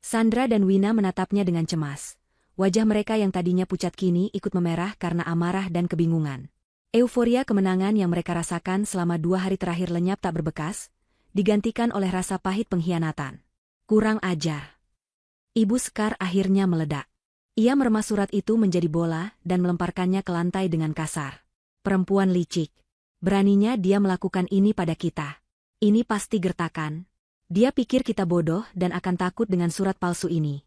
Sandra dan Wina menatapnya dengan cemas. Wajah mereka yang tadinya pucat kini ikut memerah karena amarah dan kebingungan. Euforia kemenangan yang mereka rasakan selama 2 hari terakhir lenyap tak berbekas, digantikan oleh rasa pahit pengkhianatan. Kurang ajar. Ibu Sekar akhirnya meledak. Ia meremas surat itu menjadi bola dan melemparkannya ke lantai dengan kasar. Perempuan licik. Beraninya dia melakukan ini pada kita. Ini pasti gertakan. Dia pikir kita bodoh dan akan takut dengan surat palsu ini.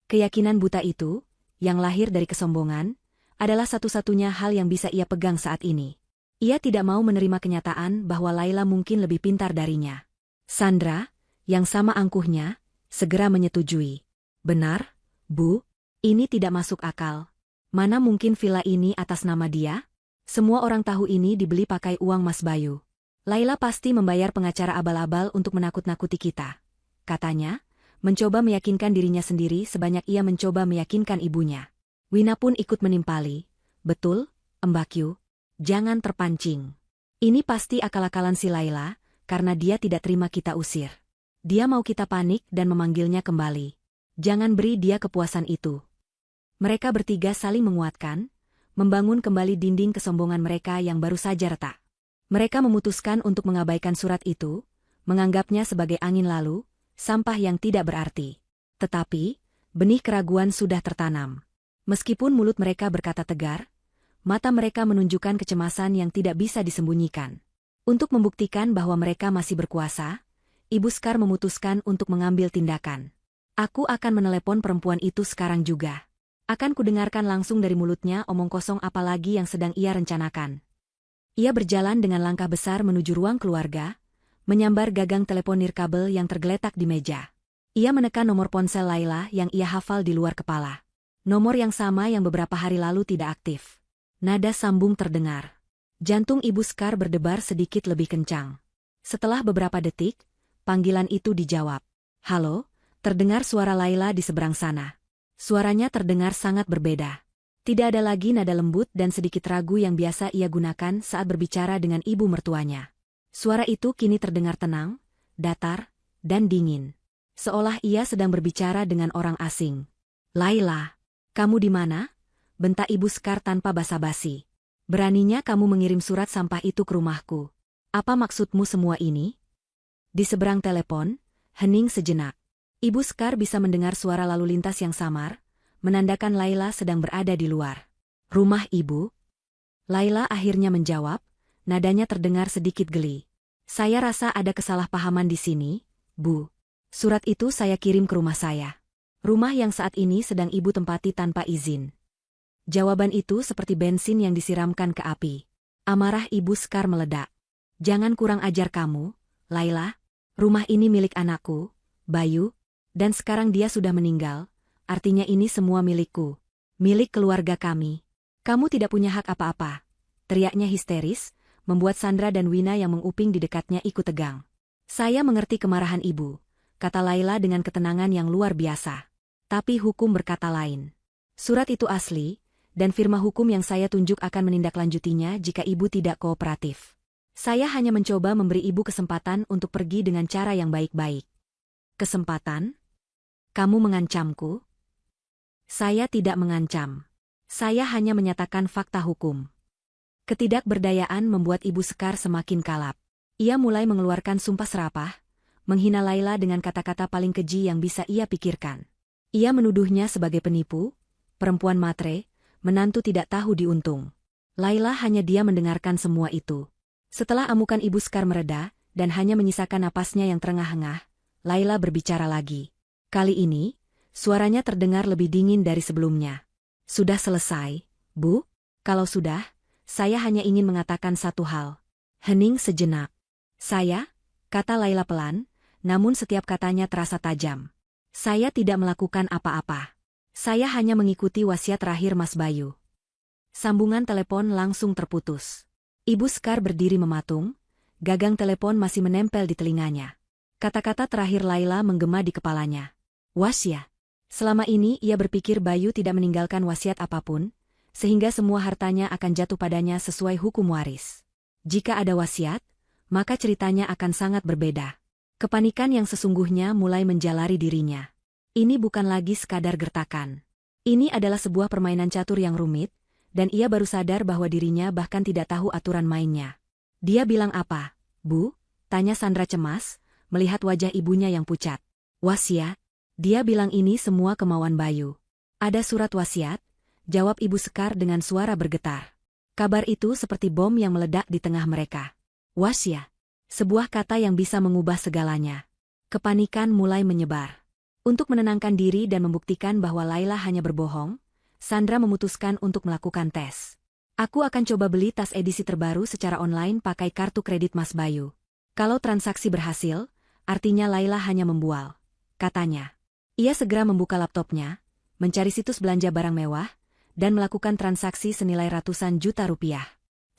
Keyakinan buta itu, yang lahir dari kesombongan, adalah satu-satunya hal yang bisa ia pegang saat ini. Ia tidak mau menerima kenyataan bahwa Laila mungkin lebih pintar darinya. Sandra, yang sama angkuhnya, segera menyetujui. Benar, Bu, ini tidak masuk akal. Mana mungkin villa ini atas nama dia? Semua orang tahu ini dibeli pakai uang Mas Bayu. Laila pasti membayar pengacara abal-abal untuk menakut-nakuti kita. Katanya, mencoba meyakinkan dirinya sendiri sebanyak ia mencoba meyakinkan ibunya. Wina pun ikut menimpali. Betul, Mbak Yu. Jangan terpancing. Ini pasti akal-akalan si Laila, karena dia tidak terima kita usir. Dia mau kita panik dan memanggilnya kembali. Jangan beri dia kepuasan itu. Mereka bertiga saling menguatkan, membangun kembali dinding kesombongan mereka yang baru saja retak. Mereka memutuskan untuk mengabaikan surat itu, menganggapnya sebagai angin lalu, sampah yang tidak berarti. Tetapi, benih keraguan sudah tertanam. Meskipun mulut mereka berkata tegar, mata mereka menunjukkan kecemasan yang tidak bisa disembunyikan. Untuk membuktikan bahwa mereka masih berkuasa, Ibu Sekar memutuskan untuk mengambil tindakan. Aku akan menelepon perempuan itu sekarang juga. Akan kudengarkan langsung dari mulutnya omong kosong apa lagi yang sedang ia rencanakan. Ia berjalan dengan langkah besar menuju ruang keluarga, menyambar gagang telepon nirkabel yang tergeletak di meja. Ia menekan nomor ponsel Laila yang ia hafal di luar kepala. Nomor yang sama yang beberapa hari lalu tidak aktif. Nada sambung terdengar. Jantung Ibu Sekar berdebar sedikit lebih kencang. Setelah beberapa detik, panggilan itu dijawab. Halo, terdengar suara Laila di seberang sana. Suaranya terdengar sangat berbeda. Tidak ada lagi nada lembut dan sedikit ragu yang biasa ia gunakan saat berbicara dengan ibu mertuanya. Suara itu kini terdengar tenang, datar, dan dingin. Seolah ia sedang berbicara dengan orang asing. Laila. Kamu di mana? Bentak Ibu Sekar tanpa basa-basi. Beraninya kamu mengirim surat sampah itu ke rumahku. Apa maksudmu semua ini? Di seberang telepon, hening sejenak. Ibu Sekar bisa mendengar suara lalu lintas yang samar, menandakan Laila sedang berada di luar. Rumah ibu? Laila akhirnya menjawab, nadanya terdengar sedikit geli. Saya rasa ada kesalahpahaman di sini, Bu. Surat itu saya kirim ke rumah saya. Rumah yang saat ini sedang Ibu tempati tanpa izin. Jawaban itu seperti bensin yang disiramkan ke api. Amarah Ibu Sekar meledak. Jangan kurang ajar kamu, Laila. Rumah ini milik anakku, Bayu, dan sekarang dia sudah meninggal, artinya ini semua milikku. Milik keluarga kami. Kamu tidak punya hak apa-apa. Teriaknya histeris, membuat Sandra dan Wina yang menguping di dekatnya ikut tegang. Saya mengerti kemarahan Ibu, kata Laila dengan ketenangan yang luar biasa. Tapi hukum berkata lain. Surat itu asli, dan firma hukum yang saya tunjuk akan menindaklanjutinya jika Ibu tidak kooperatif. Saya hanya mencoba memberi Ibu kesempatan untuk pergi dengan cara yang baik-baik. Kesempatan? Kamu mengancamku? Saya tidak mengancam. Saya hanya menyatakan fakta hukum. Ketidakberdayaan membuat Ibu Sekar semakin kalap. Ia mulai mengeluarkan sumpah serapah, menghina Laila dengan kata-kata paling keji yang bisa ia pikirkan. Ia menuduhnya sebagai penipu, perempuan matre, menantu tidak tahu diuntung. Laila hanya diam mendengarkan semua itu. Setelah amukan Ibu Sekar mereda, dan hanya menyisakan napasnya yang terengah-engah, Laila berbicara lagi. Kali ini, suaranya terdengar lebih dingin dari sebelumnya. Sudah selesai, Bu? Kalau sudah, saya hanya ingin mengatakan satu hal. Hening sejenak. Saya, kata Laila pelan, namun setiap katanya terasa tajam. Saya tidak melakukan apa-apa. Saya hanya mengikuti wasiat terakhir Mas Bayu. Sambungan telepon langsung terputus. Ibu Sekar berdiri mematung, gagang telepon masih menempel di telinganya. Kata-kata terakhir Laila menggema di kepalanya. Wasiat. Selama ini ia berpikir Bayu tidak meninggalkan wasiat apapun, sehingga semua hartanya akan jatuh padanya sesuai hukum waris. Jika ada wasiat, maka ceritanya akan sangat berbeda. Kepanikan yang sesungguhnya mulai menjalari dirinya. Ini bukan lagi sekadar gertakan. Ini adalah sebuah permainan catur yang rumit, dan ia baru sadar bahwa dirinya bahkan tidak tahu aturan mainnya. Dia bilang apa, Bu? Tanya Sandra cemas, melihat wajah ibunya yang pucat. Wasiat? Dia bilang ini semua kemauan Bayu. Ada surat wasiat? Jawab Ibu Sekar dengan suara bergetar. Kabar itu seperti bom yang meledak di tengah mereka. Wasiat. Sebuah kata yang bisa mengubah segalanya. Kepanikan mulai menyebar. Untuk menenangkan diri dan membuktikan bahwa Laila hanya berbohong, Sandra memutuskan untuk melakukan tes. Aku akan coba beli tas edisi terbaru secara online pakai kartu kredit Mas Bayu. Kalau transaksi berhasil, artinya Laila hanya membual, katanya. Ia segera membuka laptopnya, mencari situs belanja barang mewah, dan melakukan transaksi senilai ratusan juta rupiah.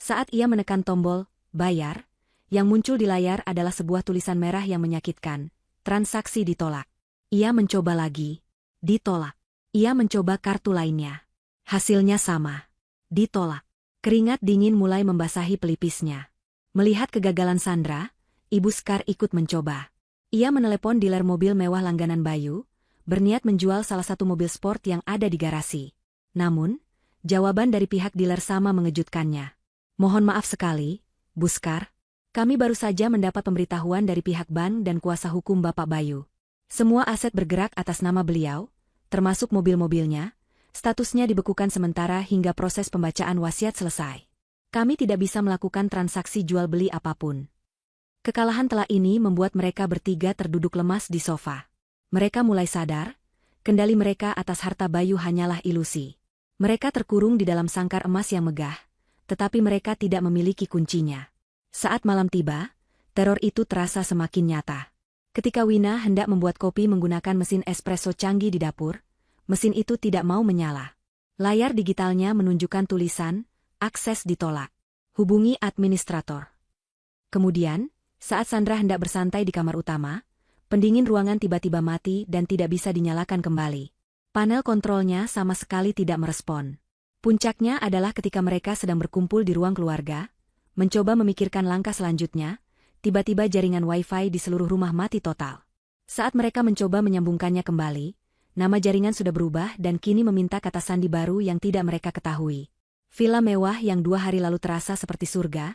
Saat ia menekan tombol bayar, yang muncul di layar adalah sebuah tulisan merah yang menyakitkan. Transaksi ditolak. Ia mencoba lagi. Ditolak. Ia mencoba kartu lainnya. Hasilnya sama. Ditolak. Keringat dingin mulai membasahi pelipisnya. Melihat kegagalan Sandra, Ibu Sekar ikut mencoba. Ia menelepon dealer mobil mewah langganan Bayu, berniat menjual salah satu mobil sport yang ada di garasi. Namun, jawaban dari pihak dealer sama mengejutkannya. Mohon maaf sekali, Bu Sekar. Kami baru saja mendapat pemberitahuan dari pihak bank dan kuasa hukum Bapak Bayu. Semua aset bergerak atas nama beliau, termasuk mobil-mobilnya, statusnya dibekukan sementara hingga proses pembacaan wasiat selesai. Kami tidak bisa melakukan transaksi jual-beli apapun. Kekalahan telak ini membuat mereka bertiga terduduk lemas di sofa. Mereka mulai sadar, kendali mereka atas harta Bayu hanyalah ilusi. Mereka terkurung di dalam sangkar emas yang megah, tetapi mereka tidak memiliki kuncinya. Saat malam tiba, teror itu terasa semakin nyata. Ketika Wina hendak membuat kopi menggunakan mesin espresso canggih di dapur, mesin itu tidak mau menyala. Layar digitalnya menunjukkan tulisan, akses ditolak. Hubungi administrator. Kemudian, saat Sandra hendak bersantai di kamar utama, pendingin ruangan tiba-tiba mati dan tidak bisa dinyalakan kembali. Panel kontrolnya sama sekali tidak merespon. Puncaknya adalah ketika mereka sedang berkumpul di ruang keluarga, mencoba memikirkan langkah selanjutnya, tiba-tiba jaringan Wi-Fi di seluruh rumah mati total. Saat mereka mencoba menyambungkannya kembali, nama jaringan sudah berubah dan kini meminta kata sandi baru yang tidak mereka ketahui. Villa mewah yang 2 hari lalu terasa seperti surga,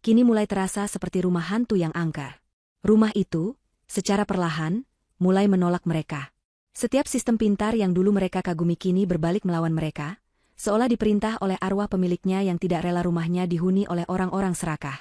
kini mulai terasa seperti rumah hantu yang angker. Rumah itu, secara perlahan, mulai menolak mereka. Setiap sistem pintar yang dulu mereka kagumi kini berbalik melawan mereka, seolah diperintah oleh arwah pemiliknya yang tidak rela rumahnya dihuni oleh orang-orang serakah.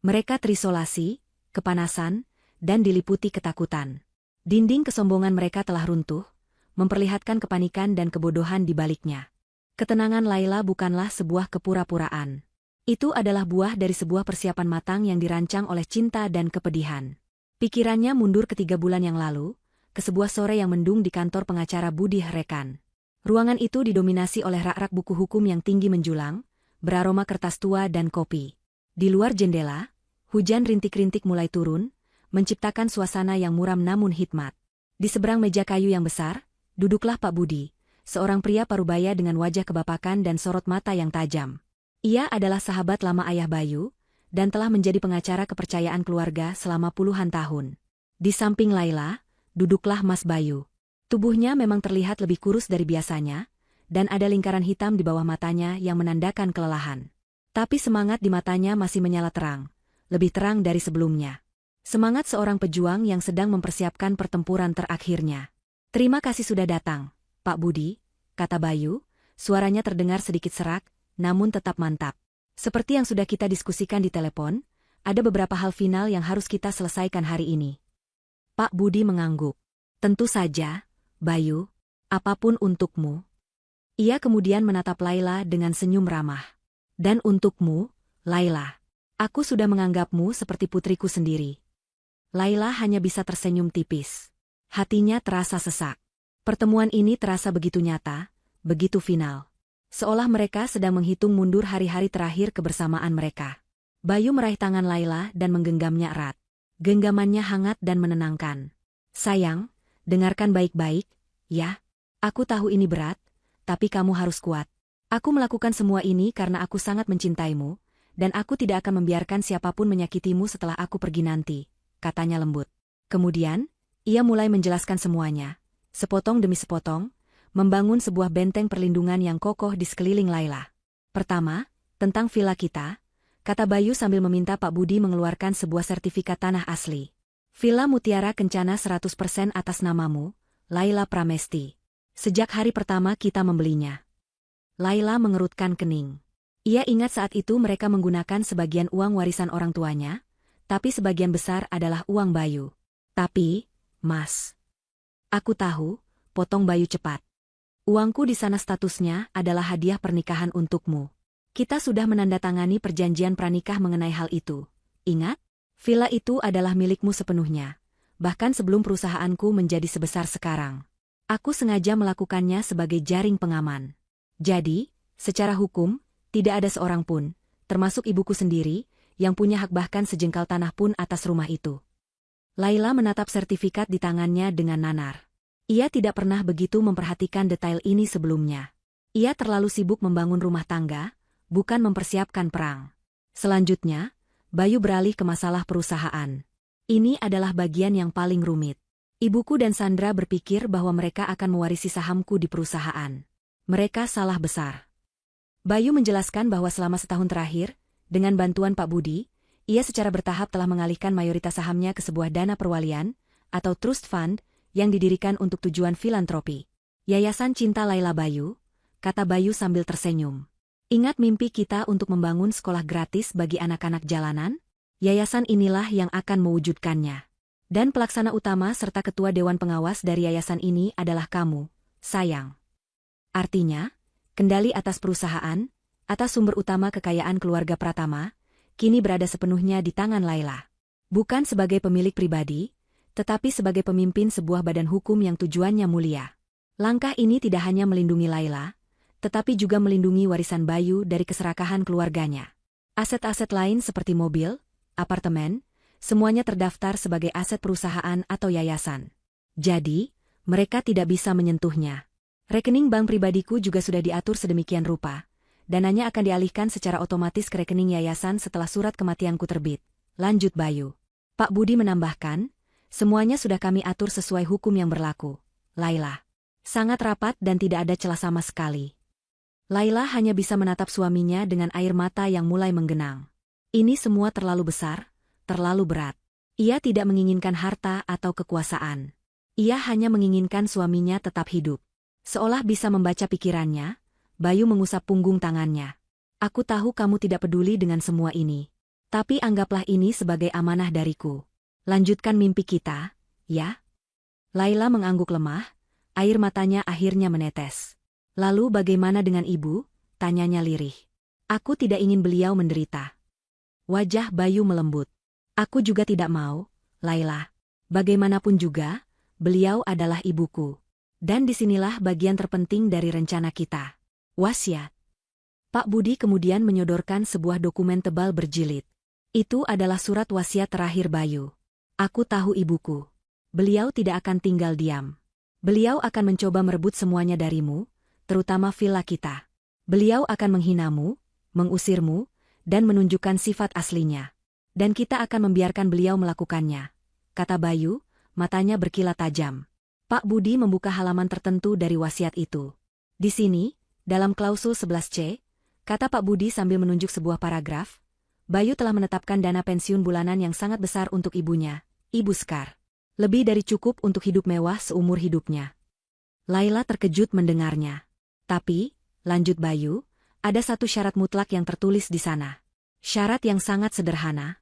Mereka terisolasi, kepanasan, dan diliputi ketakutan. Dinding kesombongan mereka telah runtuh, memperlihatkan kepanikan dan kebodohan di baliknya. Ketenangan Laila bukanlah sebuah kepura-puraan. Itu adalah buah dari sebuah persiapan matang yang dirancang oleh cinta dan kepedihan. Pikirannya mundur ke 3 bulan yang lalu, ke sebuah sore yang mendung di kantor pengacara Budi Rekan. Ruangan itu didominasi oleh rak-rak buku hukum yang tinggi menjulang, beraroma kertas tua dan kopi. Di luar jendela, hujan rintik-rintik mulai turun, menciptakan suasana yang muram namun hikmat. Di seberang meja kayu yang besar, duduklah Pak Budi, seorang pria parubaya dengan wajah kebapakan dan sorot mata yang tajam. Ia adalah sahabat lama ayah Bayu, dan telah menjadi pengacara kepercayaan keluarga selama puluhan tahun. Di samping Laila, duduklah Mas Bayu. Tubuhnya memang terlihat lebih kurus dari biasanya, dan ada lingkaran hitam di bawah matanya yang menandakan kelelahan. Tapi semangat di matanya masih menyala terang, lebih terang dari sebelumnya. Semangat seorang pejuang yang sedang mempersiapkan pertempuran terakhirnya. "Terima kasih sudah datang, Pak Budi," kata Bayu, suaranya terdengar sedikit serak, namun tetap mantap. "Seperti yang sudah kita diskusikan di telepon, ada beberapa hal final yang harus kita selesaikan hari ini." Pak Budi mengangguk. "Tentu saja, Bayu, apapun untukmu." Ia kemudian menatap Laila dengan senyum ramah. "Dan untukmu, Laila, aku sudah menganggapmu seperti putriku sendiri." Laila hanya bisa tersenyum tipis. Hatinya terasa sesak. Pertemuan ini terasa begitu nyata, begitu final. Seolah mereka sedang menghitung mundur hari-hari terakhir kebersamaan mereka. Bayu meraih tangan Laila dan menggenggamnya erat. Genggamannya hangat dan menenangkan. "Sayang, dengarkan baik-baik, ya. Aku tahu ini berat, tapi kamu harus kuat. Aku melakukan semua ini karena aku sangat mencintaimu, dan aku tidak akan membiarkan siapapun menyakitimu setelah aku pergi nanti," katanya lembut. Kemudian, ia mulai menjelaskan semuanya, sepotong demi sepotong, membangun sebuah benteng perlindungan yang kokoh di sekeliling Laila. "Pertama, tentang villa kita," kata Bayu sambil meminta Pak Budi mengeluarkan sebuah sertifikat tanah asli. "Villa Mutiara Kencana 100% atas namamu, Laila Pramesti. Sejak hari pertama kita membelinya." Laila mengerutkan kening. Ia ingat saat itu mereka menggunakan sebagian uang warisan orang tuanya, tapi sebagian besar adalah uang Bayu. "Tapi, Mas, aku tahu," potong Bayu cepat. "Uangku di sana statusnya adalah hadiah pernikahan untukmu. Kita sudah menandatangani perjanjian pranikah mengenai hal itu. Ingat? Villa itu adalah milikmu sepenuhnya, bahkan sebelum perusahaanku menjadi sebesar sekarang. Aku sengaja melakukannya sebagai jaring pengaman. Jadi, secara hukum, tidak ada seorang pun, termasuk ibuku sendiri, yang punya hak bahkan sejengkal tanah pun atas rumah itu." Laila menatap sertifikat di tangannya dengan nanar. Ia tidak pernah begitu memperhatikan detail ini sebelumnya. Ia terlalu sibuk membangun rumah tangga, bukan mempersiapkan perang. Selanjutnya, Bayu beralih ke masalah perusahaan. Ini adalah bagian yang paling rumit. Ibuku dan Sandra berpikir bahwa mereka akan mewarisi sahamku di perusahaan. Mereka salah besar. Bayu menjelaskan bahwa selama setahun terakhir, dengan bantuan Pak Budi, ia secara bertahap telah mengalihkan mayoritas sahamnya ke sebuah dana perwalian, atau trust fund, yang didirikan untuk tujuan filantropi. "Yayasan Cinta Laila Bayu," kata Bayu sambil tersenyum. "Ingat mimpi kita untuk membangun sekolah gratis bagi anak-anak jalanan? Yayasan inilah yang akan mewujudkannya. Dan pelaksana utama serta ketua dewan pengawas dari yayasan ini adalah kamu, sayang. Artinya, kendali atas perusahaan, atas sumber utama kekayaan keluarga Pratama, kini berada sepenuhnya di tangan Laila. Bukan sebagai pemilik pribadi, tetapi sebagai pemimpin sebuah badan hukum yang tujuannya mulia. Langkah ini tidak hanya melindungi Laila, tetapi juga melindungi warisan Bayu dari keserakahan keluarganya. Aset-aset lain seperti mobil, apartemen, semuanya terdaftar sebagai aset perusahaan atau yayasan. Jadi, mereka tidak bisa menyentuhnya. Rekening bank pribadiku juga sudah diatur sedemikian rupa. Dananya akan dialihkan secara otomatis ke rekening yayasan setelah surat kematianku terbit," lanjut Bayu. Pak Budi menambahkan, "Semuanya sudah kami atur sesuai hukum yang berlaku, Laila. Sangat rapat dan tidak ada celah sama sekali." Laila hanya bisa menatap suaminya dengan air mata yang mulai menggenang. Ini semua terlalu besar, terlalu berat. Ia tidak menginginkan harta atau kekuasaan. Ia hanya menginginkan suaminya tetap hidup. Seolah bisa membaca pikirannya, Bayu mengusap punggung tangannya. Aku tahu kamu tidak peduli dengan semua ini. Tapi anggaplah ini sebagai amanah dariku. Lanjutkan mimpi kita, ya? Laila mengangguk lemah, air matanya akhirnya menetes. Lalu bagaimana dengan ibu? Tanyanya lirih. Aku tidak ingin beliau menderita. Wajah Bayu melembut. Aku juga tidak mau, Laila. Bagaimanapun juga, beliau adalah ibuku. Dan disinilah bagian terpenting dari rencana kita. Wasiat. Pak Budi kemudian menyodorkan sebuah dokumen tebal berjilid. Itu adalah surat wasiat terakhir Bayu. Aku tahu ibuku. Beliau tidak akan tinggal diam. Beliau akan mencoba merebut semuanya darimu, terutama villa kita. Beliau akan menghinamu, mengusirmu, dan menunjukkan sifat aslinya. Dan kita akan membiarkan beliau melakukannya, kata Bayu, matanya berkilat tajam. Pak Budi membuka halaman tertentu dari wasiat itu. Di sini, dalam klausul 11C, kata Pak Budi sambil menunjuk sebuah paragraf, Bayu telah menetapkan dana pensiun bulanan yang sangat besar untuk ibunya, Ibu Sekar. Lebih dari cukup untuk hidup mewah seumur hidupnya. Laila terkejut mendengarnya. Tapi, lanjut Bayu, ada satu syarat mutlak yang tertulis di sana. Syarat yang sangat sederhana.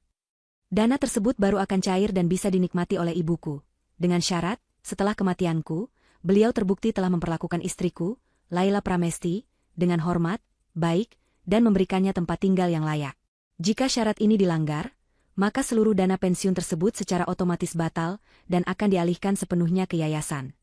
Dana tersebut baru akan cair dan bisa dinikmati oleh ibuku. Dengan syarat, setelah kematianku, beliau terbukti telah memperlakukan istriku, Laila Pramesti, dengan hormat, baik, dan memberikannya tempat tinggal yang layak. Jika syarat ini dilanggar, maka seluruh dana pensiun tersebut secara otomatis batal dan akan dialihkan sepenuhnya ke yayasan.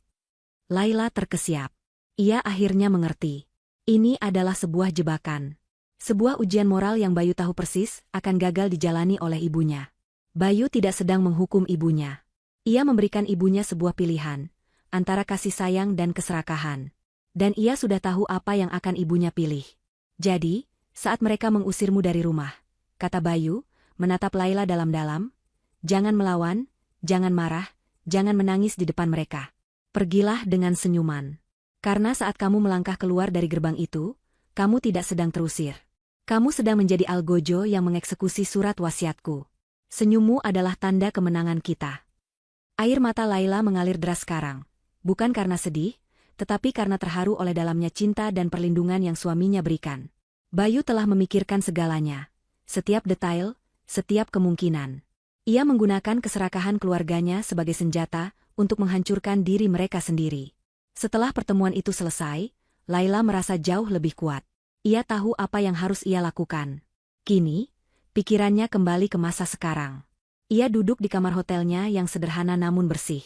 Laila terkesiap. Ia akhirnya mengerti. Ini adalah sebuah jebakan. Sebuah ujian moral yang Bayu tahu persis akan gagal dijalani oleh ibunya. Bayu tidak sedang menghukum ibunya. Ia memberikan ibunya sebuah pilihan, antara kasih sayang dan keserakahan. Dan ia sudah tahu apa yang akan ibunya pilih. Jadi, saat mereka mengusirmu dari rumah, kata Bayu, menatap Laila dalam-dalam, jangan melawan, jangan marah, jangan menangis di depan mereka. Pergilah dengan senyuman. Karena saat kamu melangkah keluar dari gerbang itu, kamu tidak sedang terusir. Kamu sedang menjadi algojo yang mengeksekusi surat wasiatku. Senyummu adalah tanda kemenangan kita. Air mata Laila mengalir deras sekarang. Bukan karena sedih, tetapi karena terharu oleh dalamnya cinta dan perlindungan yang suaminya berikan. Bayu telah memikirkan segalanya. Setiap detail, setiap kemungkinan. Ia menggunakan keserakahan keluarganya sebagai senjata untuk menghancurkan diri mereka sendiri. Setelah pertemuan itu selesai, Laila merasa jauh lebih kuat. Ia tahu apa yang harus ia lakukan. Kini, pikirannya kembali ke masa sekarang. Ia duduk di kamar hotelnya yang sederhana namun bersih.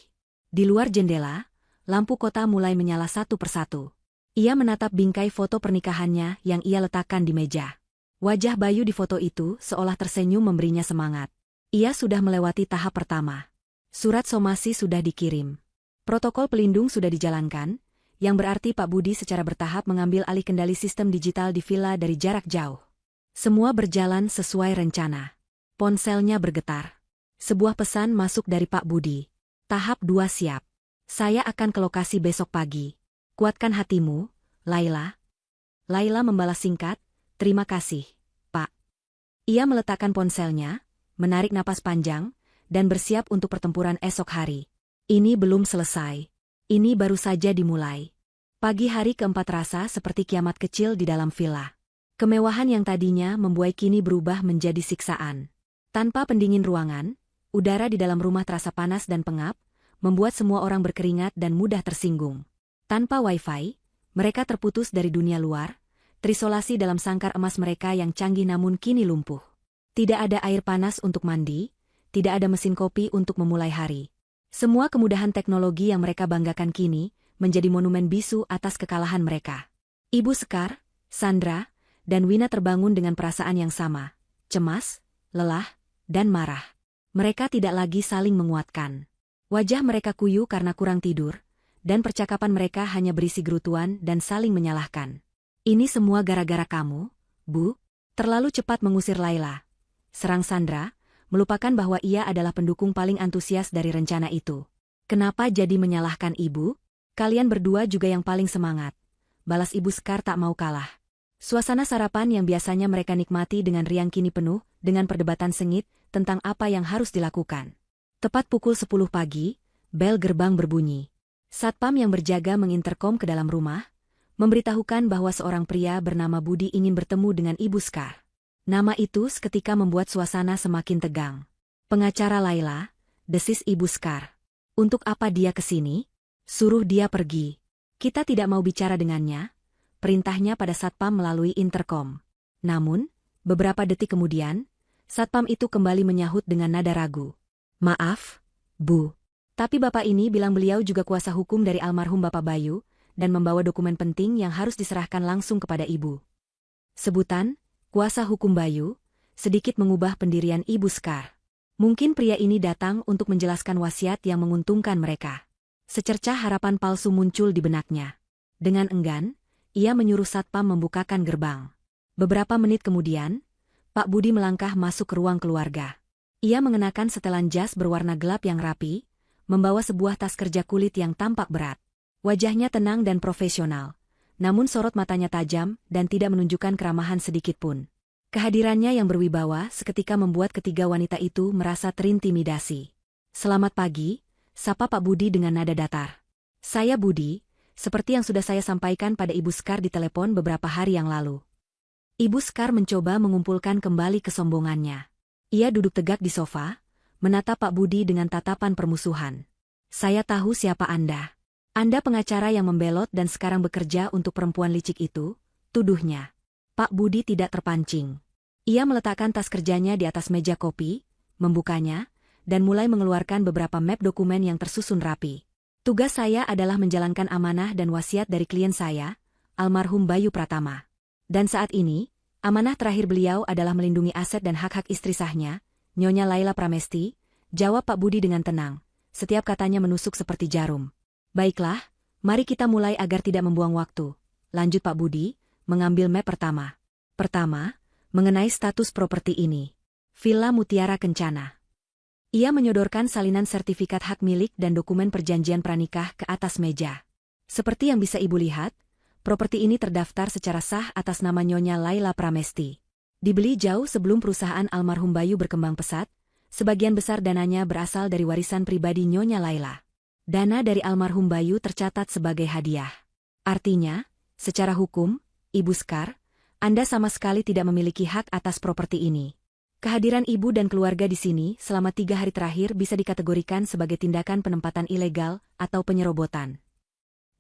Di luar jendela, lampu kota mulai menyala satu persatu. Ia menatap bingkai foto pernikahannya yang ia letakkan di meja. Wajah Bayu di foto itu seolah tersenyum memberinya semangat. Ia sudah melewati tahap pertama. Surat somasi sudah dikirim. Protokol pelindung sudah dijalankan, yang berarti Pak Budi secara bertahap mengambil alih kendali sistem digital di villa dari jarak jauh. Semua berjalan sesuai rencana. Ponselnya bergetar. Sebuah pesan masuk dari Pak Budi. Tahap 2 siap. Saya akan ke lokasi besok pagi. Kuatkan hatimu, Laila. Laila membalas singkat, terima kasih, Pak. Ia meletakkan ponselnya, menarik napas panjang, dan bersiap untuk pertempuran esok hari. Ini belum selesai. Ini baru saja dimulai. Pagi hari keempat rasa seperti kiamat kecil di dalam villa. Kemewahan yang tadinya membuai kini berubah menjadi siksaan. Tanpa pendingin ruangan, udara di dalam rumah terasa panas dan pengap, membuat semua orang berkeringat dan mudah tersinggung. Tanpa wifi, mereka terputus dari dunia luar, terisolasi dalam sangkar emas mereka yang canggih namun kini lumpuh. Tidak ada air panas untuk mandi, tidak ada mesin kopi untuk memulai hari. Semua kemudahan teknologi yang mereka banggakan kini, menjadi monumen bisu atas kekalahan mereka. Ibu Sekar, Sandra, dan Wina terbangun dengan perasaan yang sama, cemas, lelah, dan marah. Mereka tidak lagi saling menguatkan. Wajah mereka kuyu karena kurang tidur, dan percakapan mereka hanya berisi gerutuan dan saling menyalahkan. Ini semua gara-gara kamu, Bu. Terlalu cepat mengusir Laila. Serang Sandra, melupakan bahwa ia adalah pendukung paling antusias dari rencana itu. Kenapa jadi menyalahkan ibu? Kalian berdua juga yang paling semangat. Balas Ibu Sekar tak mau kalah. Suasana sarapan yang biasanya mereka nikmati dengan riang kini penuh dengan perdebatan sengit tentang apa yang harus dilakukan. Tepat pukul 10 pagi, bel gerbang berbunyi. Satpam yang berjaga menginterkom ke dalam rumah, memberitahukan bahwa seorang pria bernama Budi ingin bertemu dengan Ibu Skar. Nama itu seketika membuat suasana semakin tegang. "Pengacara Laila," desis Ibu Skar. "Untuk apa dia ke sini? Suruh dia pergi. Kita tidak mau bicara dengannya," perintahnya pada satpam melalui interkom. Namun, beberapa detik kemudian, satpam itu kembali menyahut dengan nada ragu. "Maaf, Bu. Tapi Bapak ini bilang beliau juga kuasa hukum dari almarhum Bapak Bayu, dan membawa dokumen penting yang harus diserahkan langsung kepada Ibu." Sebutan, kuasa hukum Bayu, sedikit mengubah pendirian Ibu Skar. Mungkin pria ini datang untuk menjelaskan wasiat yang menguntungkan mereka. Secercah harapan palsu muncul di benaknya. Dengan enggan, ia menyuruh satpam membukakan gerbang. Beberapa menit kemudian, Pak Budi melangkah masuk ke ruang keluarga. Ia mengenakan setelan jas berwarna gelap yang rapi, membawa sebuah tas kerja kulit yang tampak berat. Wajahnya tenang dan profesional, namun sorot matanya tajam dan tidak menunjukkan keramahan sedikitpun. Kehadirannya yang berwibawa seketika membuat ketiga wanita itu merasa terintimidasi. "Selamat pagi," sapa Pak Budi dengan nada datar. "Saya Budi, seperti yang sudah saya sampaikan pada Ibu Skar di telepon beberapa hari yang lalu." Ibu Skar mencoba mengumpulkan kembali kesombongannya. Ia duduk tegak di sofa, menatap Pak Budi dengan tatapan permusuhan. "Saya tahu siapa Anda. Anda pengacara yang membelot dan sekarang bekerja untuk perempuan licik itu," tuduhnya. Pak Budi tidak terpancing. Ia meletakkan tas kerjanya di atas meja kopi, membukanya, dan mulai mengeluarkan beberapa map dokumen yang tersusun rapi. "Tugas saya adalah menjalankan amanah dan wasiat dari klien saya, almarhum Bayu Pratama. Dan saat ini, amanah terakhir beliau adalah melindungi aset dan hak-hak istri sahnya, Nyonya Laila Pramesti," jawab Pak Budi dengan tenang, setiap katanya menusuk seperti jarum. "Baiklah, mari kita mulai agar tidak membuang waktu," lanjut Pak Budi, mengambil map pertama. Pertama, mengenai status properti ini. Villa Mutiara Kencana. Ia menyodorkan salinan sertifikat hak milik dan dokumen perjanjian pranikah ke atas meja. Seperti yang bisa Ibu lihat, properti ini terdaftar secara sah atas nama Nyonya Laila Pramesti. Dibeli jauh sebelum perusahaan almarhum Bayu berkembang pesat, sebagian besar dananya berasal dari warisan pribadi Nyonya Laila. Dana dari almarhum Bayu tercatat sebagai hadiah. Artinya, secara hukum, Ibu Skar, Anda sama sekali tidak memiliki hak atas properti ini. Kehadiran Ibu dan keluarga di sini selama 3 hari terakhir bisa dikategorikan sebagai tindakan penempatan ilegal atau penyerobotan.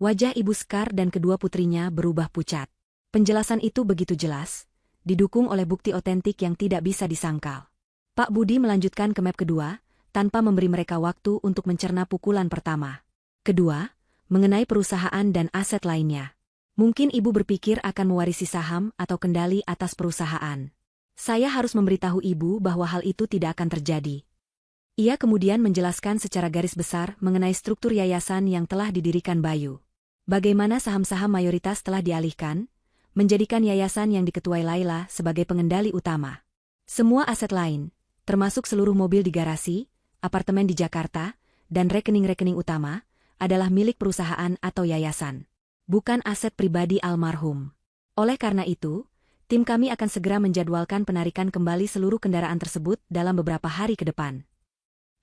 Wajah Ibu Skar dan kedua putrinya berubah pucat. Penjelasan itu begitu jelas, didukung oleh bukti otentik yang tidak bisa disangkal. Pak Budi melanjutkan ke map kedua, tanpa memberi mereka waktu untuk mencerna pukulan pertama. Kedua, mengenai perusahaan dan aset lainnya. Mungkin Ibu berpikir akan mewarisi saham atau kendali atas perusahaan. Saya harus memberitahu Ibu bahwa hal itu tidak akan terjadi. Ia kemudian menjelaskan secara garis besar mengenai struktur yayasan yang telah didirikan Bayu. Bagaimana saham-saham mayoritas telah dialihkan, menjadikan yayasan yang diketuai Laila sebagai pengendali utama. Semua aset lain, termasuk seluruh mobil di garasi, apartemen di Jakarta, dan rekening-rekening utama, adalah milik perusahaan atau yayasan, bukan aset pribadi almarhum. Oleh karena itu, tim kami akan segera menjadwalkan penarikan kembali seluruh kendaraan tersebut dalam beberapa hari ke depan.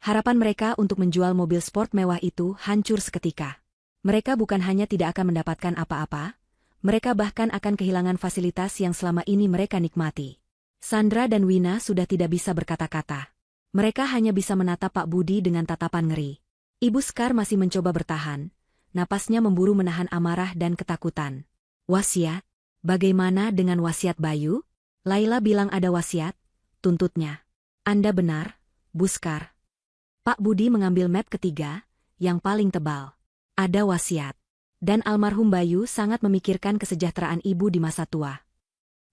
Harapan mereka untuk menjual mobil sport mewah itu hancur seketika. Mereka bukan hanya tidak akan mendapatkan apa-apa, mereka bahkan akan kehilangan fasilitas yang selama ini mereka nikmati. Sandra dan Wina sudah tidak bisa berkata-kata. Mereka hanya bisa menatap Pak Budi dengan tatapan ngeri. Ibu Skar masih mencoba bertahan, napasnya memburu menahan amarah dan ketakutan. "Wasiat? Bagaimana dengan wasiat Bayu?" Laila bilang ada wasiat, tuntutnya. "Anda benar, Bu Skar." Pak Budi mengambil map ketiga, yang paling tebal. Ada wasiat. Dan almarhum Bayu sangat memikirkan kesejahteraan ibu di masa tua.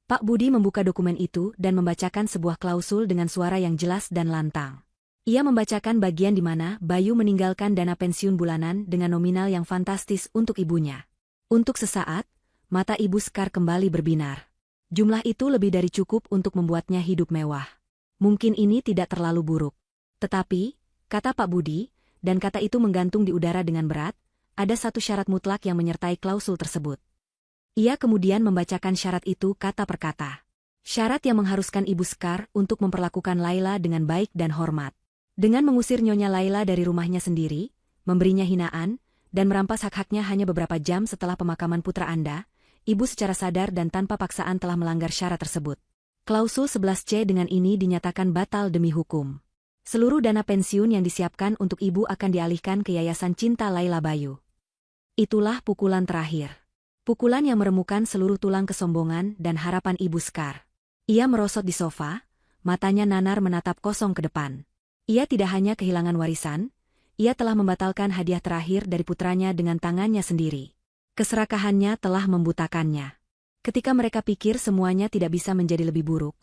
Pak Budi membuka dokumen itu dan membacakan sebuah klausul dengan suara yang jelas dan lantang. Ia membacakan bagian di mana Bayu meninggalkan dana pensiun bulanan dengan nominal yang fantastis untuk ibunya. Untuk sesaat, mata Ibu Skar kembali berbinar. Jumlah itu lebih dari cukup untuk membuatnya hidup mewah. Mungkin ini tidak terlalu buruk. Tetapi, kata Pak Budi, dan kata itu menggantung di udara dengan berat, ada satu syarat mutlak yang menyertai klausul tersebut. Ia kemudian membacakan syarat itu kata per kata. Syarat yang mengharuskan Ibu Skar untuk memperlakukan Laila dengan baik dan hormat. Dengan mengusir Nyonya Laila dari rumahnya sendiri, memberinya hinaan, dan merampas hak-haknya hanya beberapa jam setelah pemakaman putra Anda, Ibu secara sadar dan tanpa paksaan telah melanggar syarat tersebut. Klausul 11C dengan ini dinyatakan batal demi hukum. Seluruh dana pensiun yang disiapkan untuk Ibu akan dialihkan ke Yayasan Cinta Laila Bayu. Itulah pukulan terakhir. Pukulan yang meremukan seluruh tulang kesombongan dan harapan Ibu Sekar. Ia merosot di sofa, matanya nanar menatap kosong ke depan. Ia tidak hanya kehilangan warisan, ia telah membatalkan hadiah terakhir dari putranya dengan tangannya sendiri. Keserakahannya telah membutakannya. Ketika mereka pikir semuanya tidak bisa menjadi lebih buruk,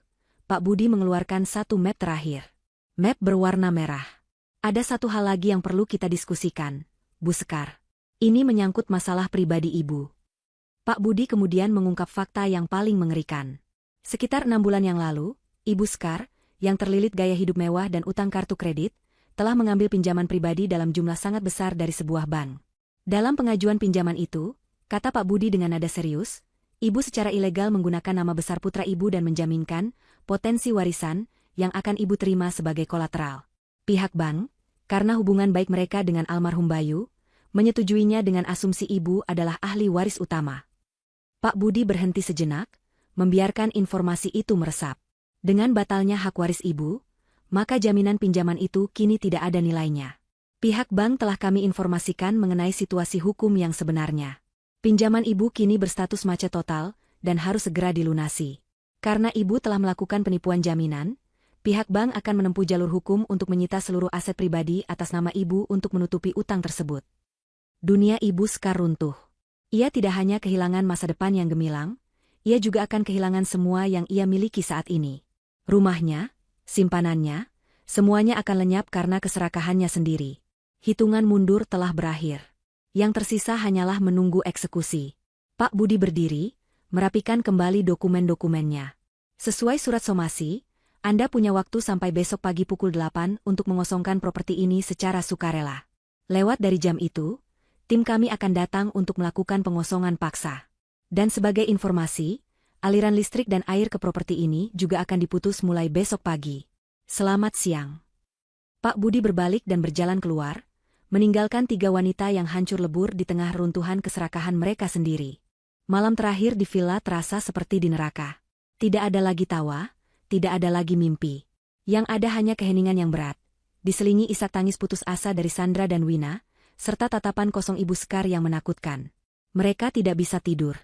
Pak Budi mengeluarkan satu map terakhir. Map berwarna merah. Ada satu hal lagi yang perlu kita diskusikan, Bu Sekar. Ini menyangkut masalah pribadi Ibu. Pak Budi kemudian mengungkap fakta yang paling mengerikan. Sekitar 6 bulan yang lalu, Ibu Sekar, yang terlilit gaya hidup mewah dan utang kartu kredit, telah mengambil pinjaman pribadi dalam jumlah sangat besar dari sebuah bank. Dalam pengajuan pinjaman itu, kata Pak Budi dengan nada serius, Ibu secara ilegal menggunakan nama besar putra Ibu dan menjaminkan potensi warisan yang akan Ibu terima sebagai kolateral. Pihak bank, karena hubungan baik mereka dengan almarhum Bayu, menyetujuinya dengan asumsi Ibu adalah ahli waris utama. Pak Budi berhenti sejenak, membiarkan informasi itu meresap. Dengan batalnya hak waris Ibu, maka jaminan pinjaman itu kini tidak ada nilainya. Pihak bank telah kami informasikan mengenai situasi hukum yang sebenarnya. Pinjaman Ibu kini berstatus macet total dan harus segera dilunasi. Karena Ibu telah melakukan penipuan jaminan, pihak bank akan menempuh jalur hukum untuk menyita seluruh aset pribadi atas nama Ibu untuk menutupi utang tersebut. Dunia Ibu Sekar runtuh. Ia tidak hanya kehilangan masa depan yang gemilang, ia juga akan kehilangan semua yang ia miliki saat ini. Rumahnya, simpanannya, semuanya akan lenyap karena keserakahannya sendiri. Hitungan mundur telah berakhir. Yang tersisa hanyalah menunggu eksekusi. Pak Budi berdiri, merapikan kembali dokumen-dokumennya. Sesuai surat somasi, Anda punya waktu sampai besok pagi pukul 8 untuk mengosongkan properti ini secara sukarela. Lewat dari jam itu, tim kami akan datang untuk melakukan pengosongan paksa. Dan sebagai informasi, aliran listrik dan air ke properti ini juga akan diputus mulai besok pagi. Selamat siang. Pak Budi berbalik dan berjalan keluar, meninggalkan 3 wanita yang hancur lebur di tengah runtuhan keserakahan mereka sendiri. Malam terakhir di villa terasa seperti di neraka. Tidak ada lagi tawa, tidak ada lagi mimpi. Yang ada hanya keheningan yang berat, diselingi isak tangis putus asa dari Sandra dan Wina, serta tatapan kosong Ibu Sekar yang menakutkan. Mereka tidak bisa tidur.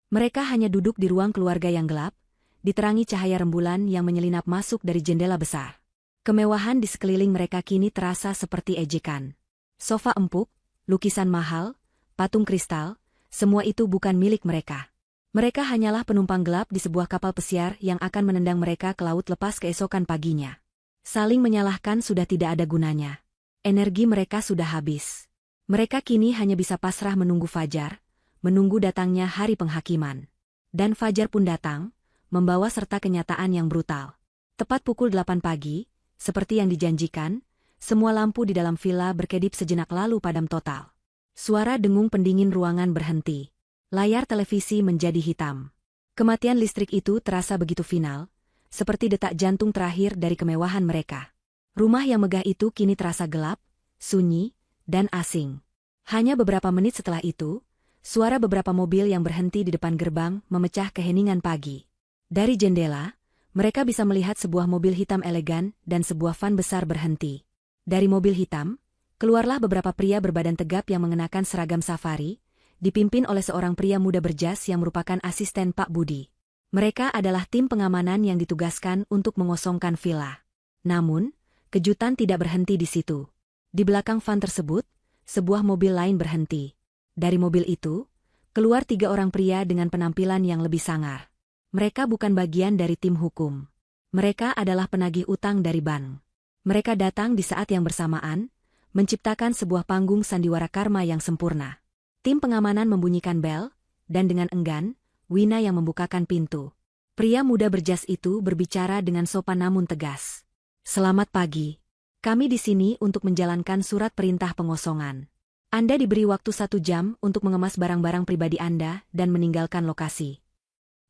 Mereka hanya duduk di ruang keluarga yang gelap, diterangi cahaya rembulan yang menyelinap masuk dari jendela besar. Kemewahan di sekeliling mereka kini terasa seperti ejekan. Sofa empuk, lukisan mahal, patung kristal, semua itu bukan milik mereka. Mereka hanyalah penumpang gelap di sebuah kapal pesiar yang akan menendang mereka ke laut lepas keesokan paginya. Saling menyalahkan sudah tidak ada gunanya. Energi mereka sudah habis. Mereka kini hanya bisa pasrah menunggu fajar, menunggu datangnya hari penghakiman. Dan fajar pun datang, membawa serta kenyataan yang brutal. Tepat pukul 8 pagi, seperti yang dijanjikan, semua lampu di dalam villa berkedip sejenak lalu padam total. Suara dengung pendingin ruangan berhenti. Layar televisi menjadi hitam. Kematian listrik itu terasa begitu final, seperti detak jantung terakhir dari kemewahan mereka. Rumah yang megah itu kini terasa gelap, sunyi, dan asing. Hanya beberapa menit setelah itu, suara beberapa mobil yang berhenti di depan gerbang memecah keheningan pagi. Dari jendela, mereka bisa melihat sebuah mobil hitam elegan dan sebuah van besar berhenti. Dari mobil hitam, keluarlah beberapa pria berbadan tegap yang mengenakan seragam safari, dipimpin oleh seorang pria muda berjas yang merupakan asisten Pak Budi. Mereka adalah tim pengamanan yang ditugaskan untuk mengosongkan villa. Namun, kejutan tidak berhenti di situ. Di belakang van tersebut, sebuah mobil lain berhenti. Dari mobil itu, keluar 3 orang pria dengan penampilan yang lebih sangar. Mereka bukan bagian dari tim hukum. Mereka adalah penagih utang dari bank. Mereka datang di saat yang bersamaan, menciptakan sebuah panggung sandiwara karma yang sempurna. Tim pengamanan membunyikan bel, dan dengan enggan, Wina yang membukakan pintu. Pria muda berjas itu berbicara dengan sopan namun tegas. Selamat pagi. Kami di sini untuk menjalankan surat perintah pengosongan. Anda diberi waktu 1 jam untuk mengemas barang-barang pribadi Anda dan meninggalkan lokasi.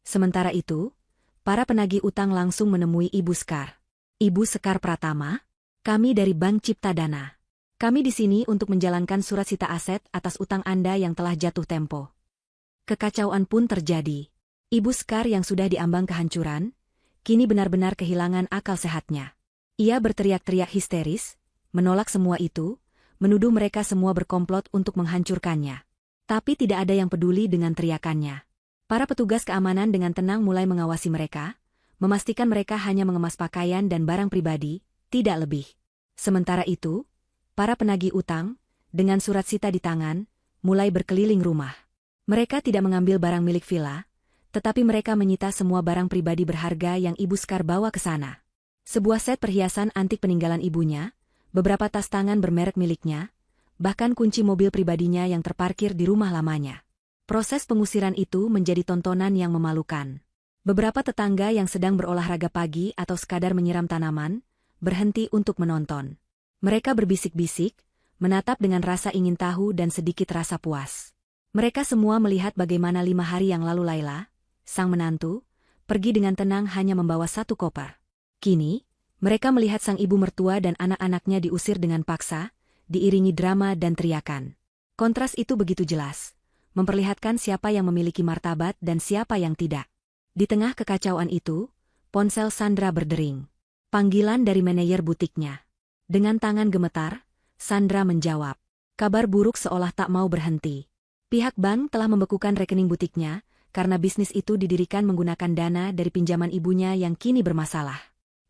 Sementara itu, para penagih utang langsung menemui Ibu Sekar. Ibu Sekar Pratama, kami dari Bank Cipta Dana. Kami di sini untuk menjalankan surat sita aset atas utang Anda yang telah jatuh tempo. Kekacauan pun terjadi. Ibu Scar yang sudah diambang kehancuran, kini benar-benar kehilangan akal sehatnya. Ia berteriak-teriak histeris, menolak semua itu, menuduh mereka semua berkomplot untuk menghancurkannya. Tapi tidak ada yang peduli dengan teriakannya. Para petugas keamanan dengan tenang mulai mengawasi mereka, memastikan mereka hanya mengemas pakaian dan barang pribadi, tidak lebih. Sementara itu, para penagih utang, dengan surat sita di tangan, mulai berkeliling rumah. Mereka tidak mengambil barang milik villa, tetapi mereka menyita semua barang pribadi berharga yang Ibu Scar bawa ke sana. Sebuah set perhiasan antik peninggalan ibunya, beberapa tas tangan bermerek miliknya, bahkan kunci mobil pribadinya yang terparkir di rumah lamanya. Proses pengusiran itu menjadi tontonan yang memalukan. Beberapa tetangga yang sedang berolahraga pagi atau sekadar menyiram tanaman, berhenti untuk menonton. Mereka berbisik-bisik, menatap dengan rasa ingin tahu dan sedikit rasa puas. Mereka semua melihat bagaimana 5 hari yang lalu Laila, sang menantu, pergi dengan tenang hanya membawa 1 koper. Kini, mereka melihat sang ibu mertua dan anak-anaknya diusir dengan paksa, diiringi drama dan teriakan. Kontras itu begitu jelas, memperlihatkan siapa yang memiliki martabat dan siapa yang tidak. Di tengah kekacauan itu, ponsel Sandra berdering. Panggilan dari manajer butiknya. Dengan tangan gemetar, Sandra menjawab. Kabar buruk seolah tak mau berhenti. Pihak bank telah membekukan rekening butiknya, karena bisnis itu didirikan menggunakan dana dari pinjaman ibunya yang kini bermasalah.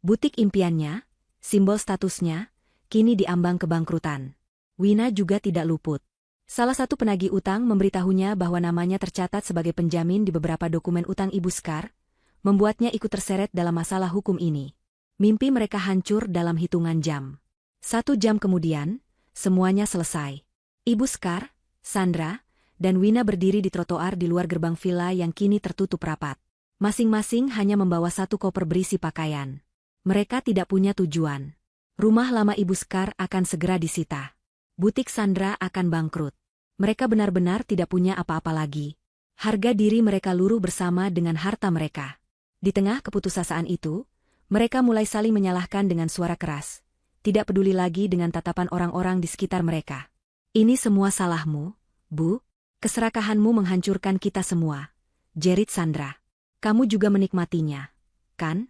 Butik impiannya, simbol statusnya, kini diambang kebangkrutan. Wina juga tidak luput. Salah satu penagih utang memberitahunya bahwa namanya tercatat sebagai penjamin di beberapa dokumen utang Ibu Scar, membuatnya ikut terseret dalam masalah hukum ini. Mimpi mereka hancur dalam hitungan jam. 1 jam kemudian, semuanya selesai. Ibu Scar, Sandra, dan Wina berdiri di trotoar di luar gerbang villa yang kini tertutup rapat. Masing-masing hanya membawa 1 koper berisi pakaian. Mereka tidak punya tujuan. Rumah lama Ibu Scar akan segera disita. Butik Sandra akan bangkrut. Mereka benar-benar tidak punya apa-apa lagi. Harga diri mereka luruh bersama dengan harta mereka. Di tengah keputusasaan itu, mereka mulai saling menyalahkan dengan suara keras. Tidak peduli lagi dengan tatapan orang-orang di sekitar mereka. Ini semua salahmu, Bu. Keserakahanmu menghancurkan kita semua. Jerit Sandra. Kamu juga menikmatinya, kan?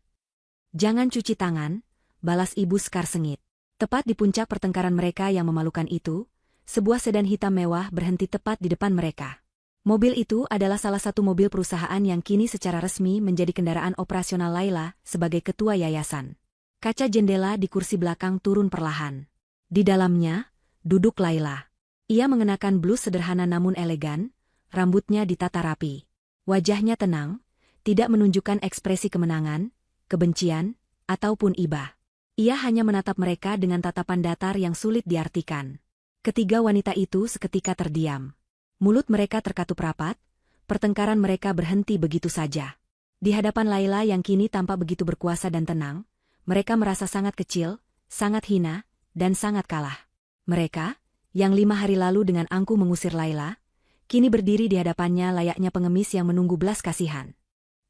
Jangan cuci tangan, balas Ibu Scar sengit. Tepat di puncak pertengkaran mereka yang memalukan itu, sebuah sedan hitam mewah berhenti tepat di depan mereka. Mobil itu adalah salah satu mobil perusahaan yang kini secara resmi menjadi kendaraan operasional Laila sebagai ketua yayasan. Kaca jendela di kursi belakang turun perlahan. Di dalamnya, duduk Laila. Ia mengenakan blus sederhana namun elegan, rambutnya ditata rapi. Wajahnya tenang, tidak menunjukkan ekspresi kemenangan, kebencian, ataupun iba. Ia hanya menatap mereka dengan tatapan datar yang sulit diartikan. Ketiga wanita itu seketika terdiam. Mulut mereka terkatup rapat, pertengkaran mereka berhenti begitu saja. Di hadapan Laila yang kini tampak begitu berkuasa dan tenang, mereka merasa sangat kecil, sangat hina, dan sangat kalah. Mereka, yang 5 hari lalu dengan angkuh mengusir Laila, kini berdiri di hadapannya layaknya pengemis yang menunggu belas kasihan.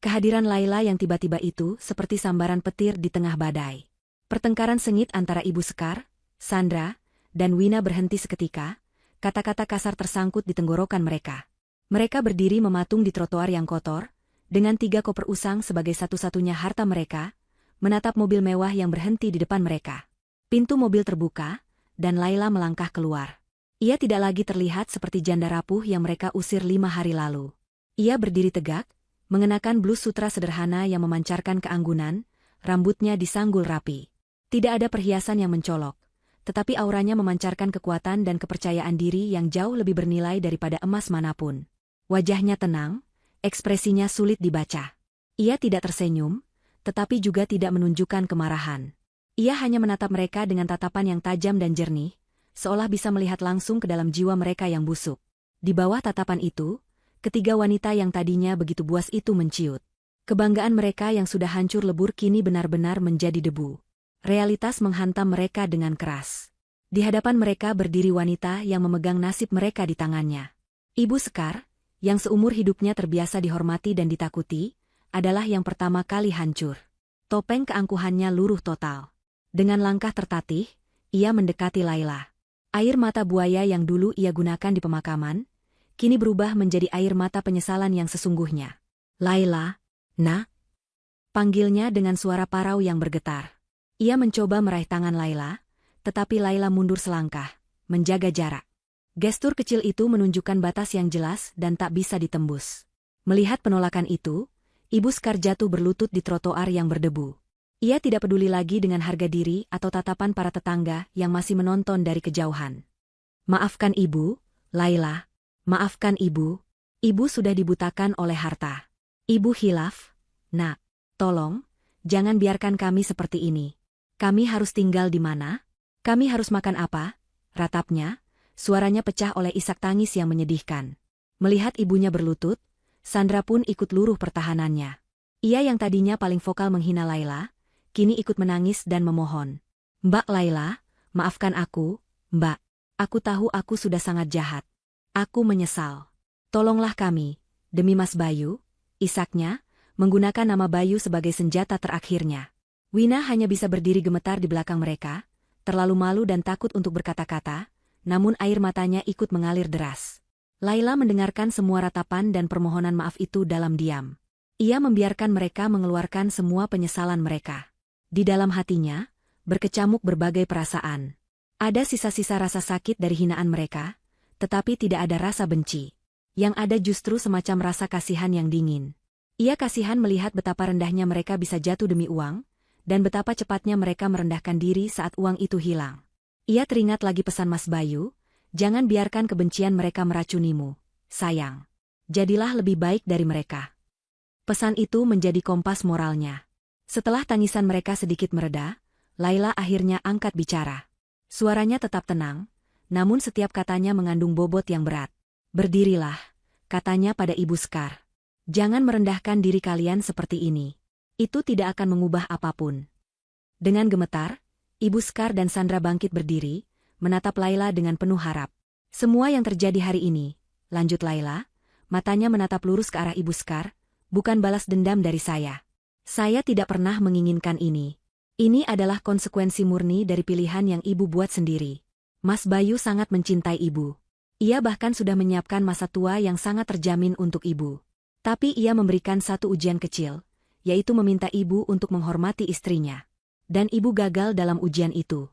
Kehadiran Laila yang tiba-tiba itu seperti sambaran petir di tengah badai. Pertengkaran sengit antara Ibu Scar, Sandra, dan Wina berhenti seketika, kata-kata kasar tersangkut di tenggorokan mereka. Mereka berdiri mematung di trotoar yang kotor, dengan 3 koper usang sebagai satu-satunya harta mereka, menatap mobil mewah yang berhenti di depan mereka. Pintu mobil terbuka, dan Laila melangkah keluar. Ia tidak lagi terlihat seperti janda rapuh yang mereka usir 5 hari lalu. Ia berdiri tegak, mengenakan blus sutra sederhana yang memancarkan keanggunan, rambutnya disanggul rapi. Tidak ada perhiasan yang mencolok, tetapi auranya memancarkan kekuatan dan kepercayaan diri yang jauh lebih bernilai daripada emas manapun. Wajahnya tenang, ekspresinya sulit dibaca. Ia tidak tersenyum, tetapi juga tidak menunjukkan kemarahan. Ia hanya menatap mereka dengan tatapan yang tajam dan jernih, seolah bisa melihat langsung ke dalam jiwa mereka yang busuk. Di bawah tatapan itu, ketiga wanita yang tadinya begitu buas itu menciut. Kebanggaan mereka yang sudah hancur lebur kini benar-benar menjadi debu. Realitas menghantam mereka dengan keras. Di hadapan mereka berdiri wanita yang memegang nasib mereka di tangannya. Ibu Scar, yang seumur hidupnya terbiasa dihormati dan ditakuti, adalah yang pertama kali hancur. Topeng keangkuhannya luruh total. Dengan langkah tertatih, ia mendekati Laila. Air mata buaya yang dulu ia gunakan di pemakaman, kini berubah menjadi air mata penyesalan yang sesungguhnya. Laila, nak? Panggilnya dengan suara parau yang bergetar. Ia mencoba meraih tangan Laila, tetapi Laila mundur selangkah, menjaga jarak. Gestur kecil itu menunjukkan batas yang jelas dan tak bisa ditembus. Melihat penolakan itu, Ibu Skar jatuh berlutut di trotoar yang berdebu. Ia tidak peduli lagi dengan harga diri atau tatapan para tetangga yang masih menonton dari kejauhan. Maafkan ibu, Laila. Maafkan ibu. Ibu sudah dibutakan oleh harta. Ibu hilaf. Nak, tolong, jangan biarkan kami seperti ini. Kami harus tinggal di mana? Kami harus makan apa? Ratapnya, suaranya pecah oleh isak tangis yang menyedihkan. Melihat ibunya berlutut, Sandra pun ikut luruh pertahanannya. Ia yang tadinya paling vokal menghina Laila, kini ikut menangis dan memohon. Mbak Laila, maafkan aku, Mbak. Aku tahu aku sudah sangat jahat. Aku menyesal. Tolonglah kami, demi Mas Bayu, isaknya, menggunakan nama Bayu sebagai senjata terakhirnya. Wina hanya bisa berdiri gemetar di belakang mereka, terlalu malu dan takut untuk berkata-kata, namun air matanya ikut mengalir deras. Laila mendengarkan semua ratapan dan permohonan maaf itu dalam diam. Ia membiarkan mereka mengeluarkan semua penyesalan mereka. Di dalam hatinya, berkecamuk berbagai perasaan. Ada sisa-sisa rasa sakit dari hinaan mereka, tetapi tidak ada rasa benci. Yang ada justru semacam rasa kasihan yang dingin. Ia kasihan melihat betapa rendahnya mereka bisa jatuh demi uang, dan betapa cepatnya mereka merendahkan diri saat uang itu hilang. Ia teringat lagi pesan Mas Bayu, jangan biarkan kebencian mereka meracunimu, sayang. Jadilah lebih baik dari mereka. Pesan itu menjadi kompas moralnya. Setelah tangisan mereka sedikit mereda, Laila akhirnya angkat bicara. Suaranya tetap tenang, namun setiap katanya mengandung bobot yang berat. Berdirilah, katanya pada Ibu Skar. Jangan merendahkan diri kalian seperti ini. Itu tidak akan mengubah apapun. Dengan gemetar, Ibu Skar dan Sandra bangkit berdiri, menatap Laila dengan penuh harap. Semua yang terjadi hari ini, lanjut Laila, matanya menatap lurus ke arah Ibu Skar, bukan balas dendam dari saya. Saya tidak pernah menginginkan ini. Ini adalah konsekuensi murni dari pilihan yang ibu buat sendiri. Mas Bayu sangat mencintai ibu. Ia bahkan sudah menyiapkan masa tua yang sangat terjamin untuk ibu. Tapi ia memberikan satu ujian kecil, yaitu meminta ibu untuk menghormati istrinya. Dan ibu gagal dalam ujian itu.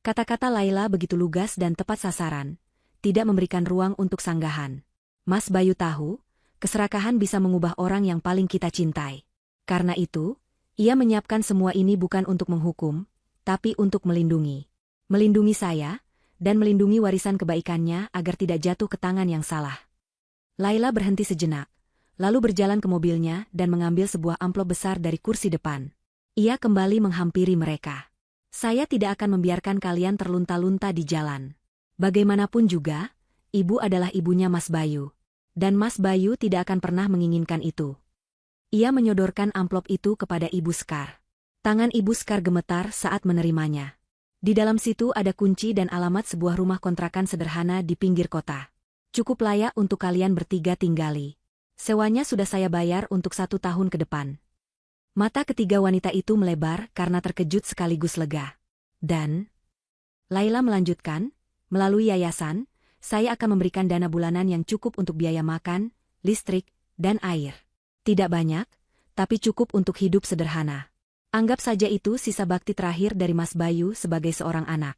Kata-kata Laila begitu lugas dan tepat sasaran, tidak memberikan ruang untuk sanggahan. Mas Bayu tahu, keserakahan bisa mengubah orang yang paling kita cintai. Karena itu, ia menyiapkan semua ini bukan untuk menghukum, tapi untuk melindungi. Melindungi saya, dan melindungi warisan kebaikannya agar tidak jatuh ke tangan yang salah. Laila berhenti sejenak, lalu berjalan ke mobilnya dan mengambil sebuah amplop besar dari kursi depan. Ia kembali menghampiri mereka. Saya tidak akan membiarkan kalian terlunta-lunta di jalan. Bagaimanapun juga, ibu adalah ibunya Mas Bayu. Dan Mas Bayu tidak akan pernah menginginkan itu. Ia menyodorkan amplop itu kepada Ibu Skar. Tangan Ibu Skar gemetar saat menerimanya. Di dalam situ ada kunci dan alamat sebuah rumah kontrakan sederhana di pinggir kota. Cukup layak untuk kalian bertiga tinggali. Sewanya sudah saya bayar untuk 1 tahun ke depan. Mata ketiga wanita itu melebar karena terkejut sekaligus lega. Dan, Laila melanjutkan, melalui yayasan, saya akan memberikan dana bulanan yang cukup untuk biaya makan, listrik, dan air. Tidak banyak, tapi cukup untuk hidup sederhana. Anggap saja itu sisa bakti terakhir dari Mas Bayu sebagai seorang anak.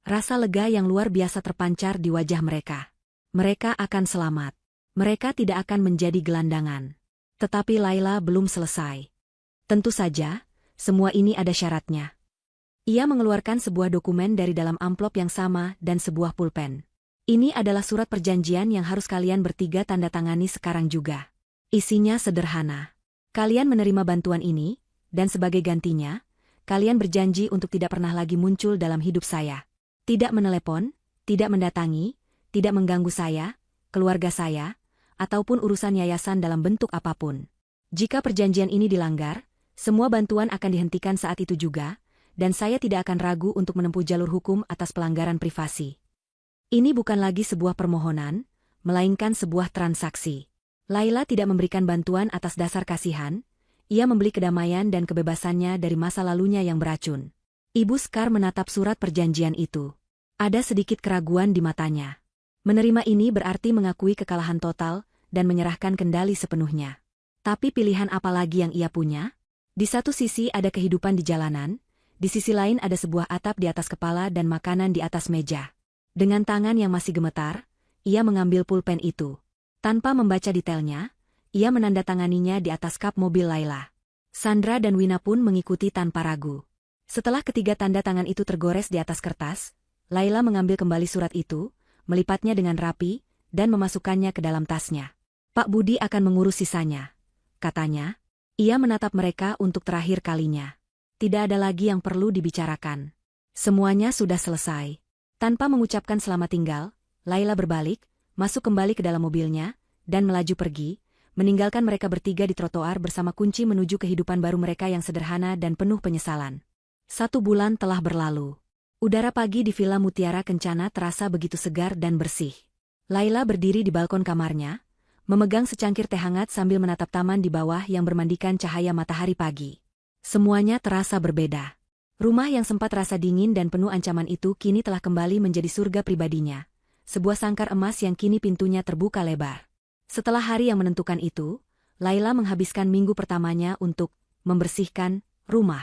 Rasa lega yang luar biasa terpancar di wajah mereka. Mereka akan selamat. Mereka tidak akan menjadi gelandangan. Tetapi Laila belum selesai. Tentu saja, semua ini ada syaratnya. Ia mengeluarkan sebuah dokumen dari dalam amplop yang sama dan sebuah pulpen. Ini adalah surat perjanjian yang harus kalian bertiga tanda tangani sekarang juga. Isinya sederhana. Kalian menerima bantuan ini, dan sebagai gantinya, kalian berjanji untuk tidak pernah lagi muncul dalam hidup saya. Tidak menelepon, tidak mendatangi, tidak mengganggu saya, keluarga saya, ataupun urusan yayasan dalam bentuk apapun. Jika perjanjian ini dilanggar, semua bantuan akan dihentikan saat itu juga, dan saya tidak akan ragu untuk menempuh jalur hukum atas pelanggaran privasi. Ini bukan lagi sebuah permohonan, melainkan sebuah transaksi. Laila tidak memberikan bantuan atas dasar kasihan, ia membeli kedamaian dan kebebasannya dari masa lalunya yang beracun. Ibu Skar menatap surat perjanjian itu. Ada sedikit keraguan di matanya. Menerima ini berarti mengakui kekalahan total dan menyerahkan kendali sepenuhnya. Tapi pilihan apa lagi yang ia punya? Di satu sisi ada kehidupan di jalanan, di sisi lain ada sebuah atap di atas kepala dan makanan di atas meja. Dengan tangan yang masih gemetar, ia mengambil pulpen itu. Tanpa membaca detailnya, ia menandatanganinya di atas kap mobil Laila. Sandra dan Wina pun mengikuti tanpa ragu. Setelah ketiga tanda tangan itu tergores di atas kertas, Laila mengambil kembali surat itu, melipatnya dengan rapi, dan memasukkannya ke dalam tasnya. Pak Budi akan mengurus sisanya, katanya. Ia menatap mereka untuk terakhir kalinya. Tidak ada lagi yang perlu dibicarakan. Semuanya sudah selesai. Tanpa mengucapkan selamat tinggal, Laila berbalik, masuk kembali ke dalam mobilnya, dan melaju pergi, meninggalkan mereka bertiga di trotoar bersama kunci menuju kehidupan baru mereka yang sederhana dan penuh penyesalan. 1 bulan telah berlalu. Udara pagi di Villa Mutiara Kencana terasa begitu segar dan bersih. Laila berdiri di balkon kamarnya, memegang secangkir teh hangat sambil menatap taman di bawah yang bermandikan cahaya matahari pagi. Semuanya terasa berbeda. Rumah yang sempat rasa dingin dan penuh ancaman itu kini telah kembali menjadi surga pribadinya. Sebuah sangkar emas yang kini pintunya terbuka lebar. Setelah hari yang menentukan itu, Laila menghabiskan minggu pertamanya untuk membersihkan rumah.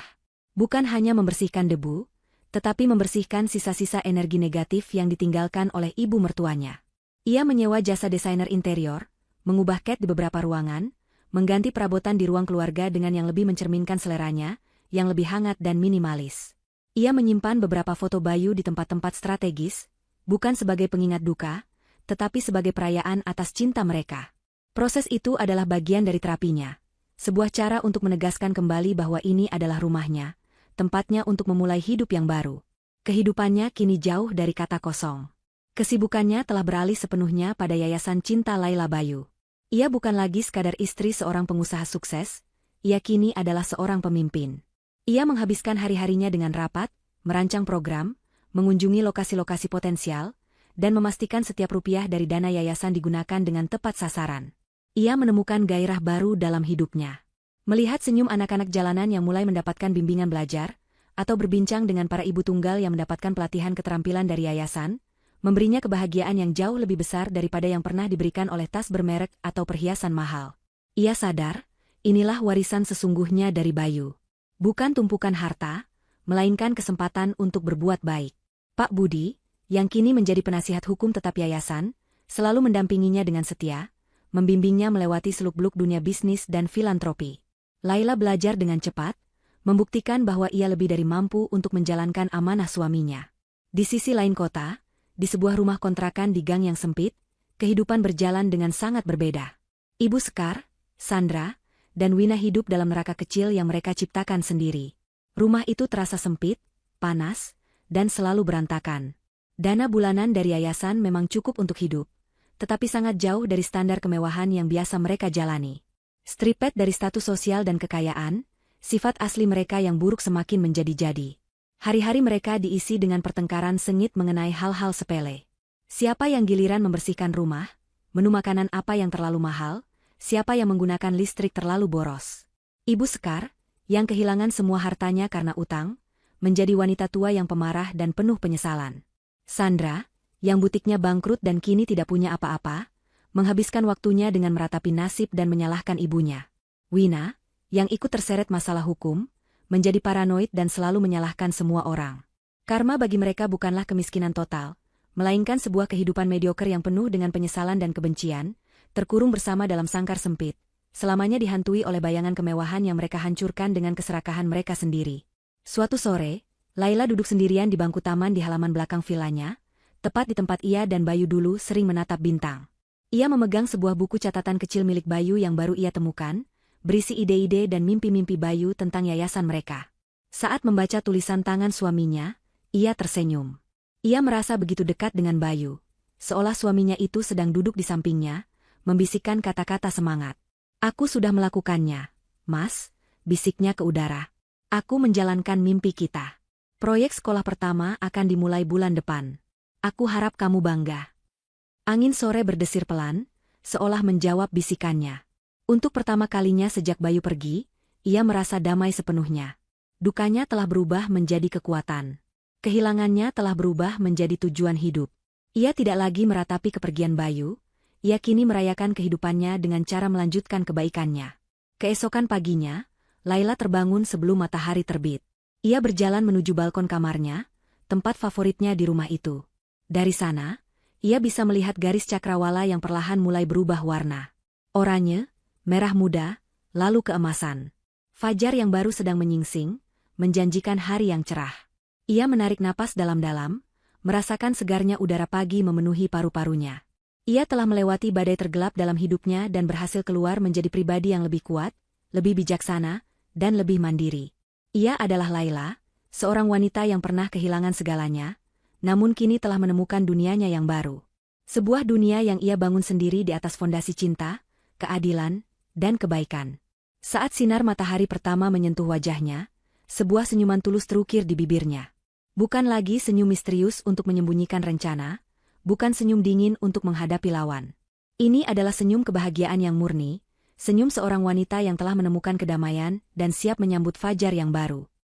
Bukan hanya membersihkan debu, tetapi membersihkan sisa-sisa energi negatif yang ditinggalkan oleh ibu mertuanya. Ia menyewa jasa desainer interior, mengubah cat di beberapa ruangan, mengganti perabotan di ruang keluarga dengan yang lebih mencerminkan seleranya, yang lebih hangat dan minimalis. Ia menyimpan beberapa foto Bayu di tempat-tempat strategis, bukan sebagai pengingat duka, tetapi sebagai perayaan atas cinta mereka. Proses itu adalah bagian dari terapinya, sebuah cara untuk menegaskan kembali bahwa ini adalah rumahnya, tempatnya untuk memulai hidup yang baru. Kehidupannya kini jauh dari kata kosong. Kesibukannya telah beralih sepenuhnya pada Yayasan Cinta Laila Bayu. Ia bukan lagi sekadar istri seorang pengusaha sukses, ia kini adalah seorang pemimpin. Ia menghabiskan hari-harinya dengan rapat, merancang program, mengunjungi lokasi-lokasi potensial, dan memastikan setiap rupiah dari dana yayasan digunakan dengan tepat sasaran. Ia menemukan gairah baru dalam hidupnya. Melihat senyum anak-anak jalanan yang mulai mendapatkan bimbingan belajar, atau berbincang dengan para ibu tunggal yang mendapatkan pelatihan keterampilan dari yayasan, memberinya kebahagiaan yang jauh lebih besar daripada yang pernah diberikan oleh tas bermerek atau perhiasan mahal. Ia sadar, inilah warisan sesungguhnya dari Bayu. Bukan tumpukan harta, melainkan kesempatan untuk berbuat baik. Pak Budi, yang kini menjadi penasihat hukum tetap yayasan, selalu mendampinginya dengan setia, membimbingnya melewati seluk-beluk dunia bisnis dan filantropi. Laila belajar dengan cepat, membuktikan bahwa ia lebih dari mampu untuk menjalankan amanah suaminya. Di sisi lain kota, di sebuah rumah kontrakan di gang yang sempit, kehidupan berjalan dengan sangat berbeda. Ibu Sekar, Sandra, dan Wina hidup dalam neraka kecil yang mereka ciptakan sendiri. Rumah itu terasa sempit, panas, dan selalu berantakan. Dana bulanan dari yayasan memang cukup untuk hidup, tetapi sangat jauh dari standar kemewahan yang biasa mereka jalani. Stripet dari status sosial dan kekayaan, sifat asli mereka yang buruk semakin menjadi-jadi. Hari-hari mereka diisi dengan pertengkaran sengit mengenai hal-hal sepele. Siapa yang giliran membersihkan rumah, menu makanan apa yang terlalu mahal, siapa yang menggunakan listrik terlalu boros. Ibu Sekar, yang kehilangan semua hartanya karena utang, menjadi wanita tua yang pemarah dan penuh penyesalan. Sandra, yang butiknya bangkrut dan kini tidak punya apa-apa, menghabiskan waktunya dengan meratapi nasib dan menyalahkan ibunya. Wina, yang ikut terseret masalah hukum, menjadi paranoid dan selalu menyalahkan semua orang. Karma bagi mereka bukanlah kemiskinan total, melainkan sebuah kehidupan mediocre yang penuh dengan penyesalan dan kebencian, terkurung bersama dalam sangkar sempit, selamanya dihantui oleh bayangan kemewahan yang mereka hancurkan dengan keserakahan mereka sendiri. Suatu sore, Laila duduk sendirian di bangku taman di halaman belakang vilanya, tepat di tempat ia dan Bayu dulu sering menatap bintang. Ia memegang sebuah buku catatan kecil milik Bayu yang baru ia temukan, berisi ide-ide dan mimpi-mimpi Bayu tentang yayasan mereka. Saat membaca tulisan tangan suaminya, ia tersenyum. Ia merasa begitu dekat dengan Bayu, seolah suaminya itu sedang duduk di sampingnya, membisikkan kata-kata semangat. "Aku sudah melakukannya, Mas," bisiknya ke udara. "Aku menjalankan mimpi kita. Proyek sekolah pertama akan dimulai bulan depan. Aku harap kamu bangga." Angin sore berdesir pelan, seolah menjawab bisikannya. Untuk pertama kalinya sejak Bayu pergi, ia merasa damai sepenuhnya. Dukanya telah berubah menjadi kekuatan. Kehilangannya telah berubah menjadi tujuan hidup. Ia tidak lagi meratapi kepergian Bayu, ia kini merayakan kehidupannya dengan cara melanjutkan kebaikannya. Keesokan paginya, Laila terbangun sebelum matahari terbit. Ia berjalan menuju balkon kamarnya, tempat favoritnya di rumah itu. Dari sana, ia bisa melihat garis cakrawala yang perlahan mulai berubah warna. Oranye, merah muda, lalu keemasan. Fajar yang baru sedang menyingsing, menjanjikan hari yang cerah. Ia menarik napas dalam-dalam, merasakan segarnya udara pagi memenuhi paru-parunya. Ia telah melewati badai tergelap dalam hidupnya dan berhasil keluar menjadi pribadi yang lebih kuat, lebih bijaksana, dan lebih mandiri. Ia adalah Laila, seorang wanita yang pernah kehilangan segalanya, namun kini telah menemukan dunianya yang baru. Sebuah dunia yang ia bangun sendiri di atas fondasi cinta, keadilan, dan kebaikan. Saat sinar matahari pertama menyentuh wajahnya, sebuah senyuman tulus terukir di bibirnya. Bukan lagi senyum misterius untuk menyembunyikan rencana, bukan senyum dingin untuk menghadapi lawan. Ini adalah senyum kebahagiaan yang murni, senyum seorang wanita yang telah menemukan kedamaian dan siap menyambut fajar yang baru.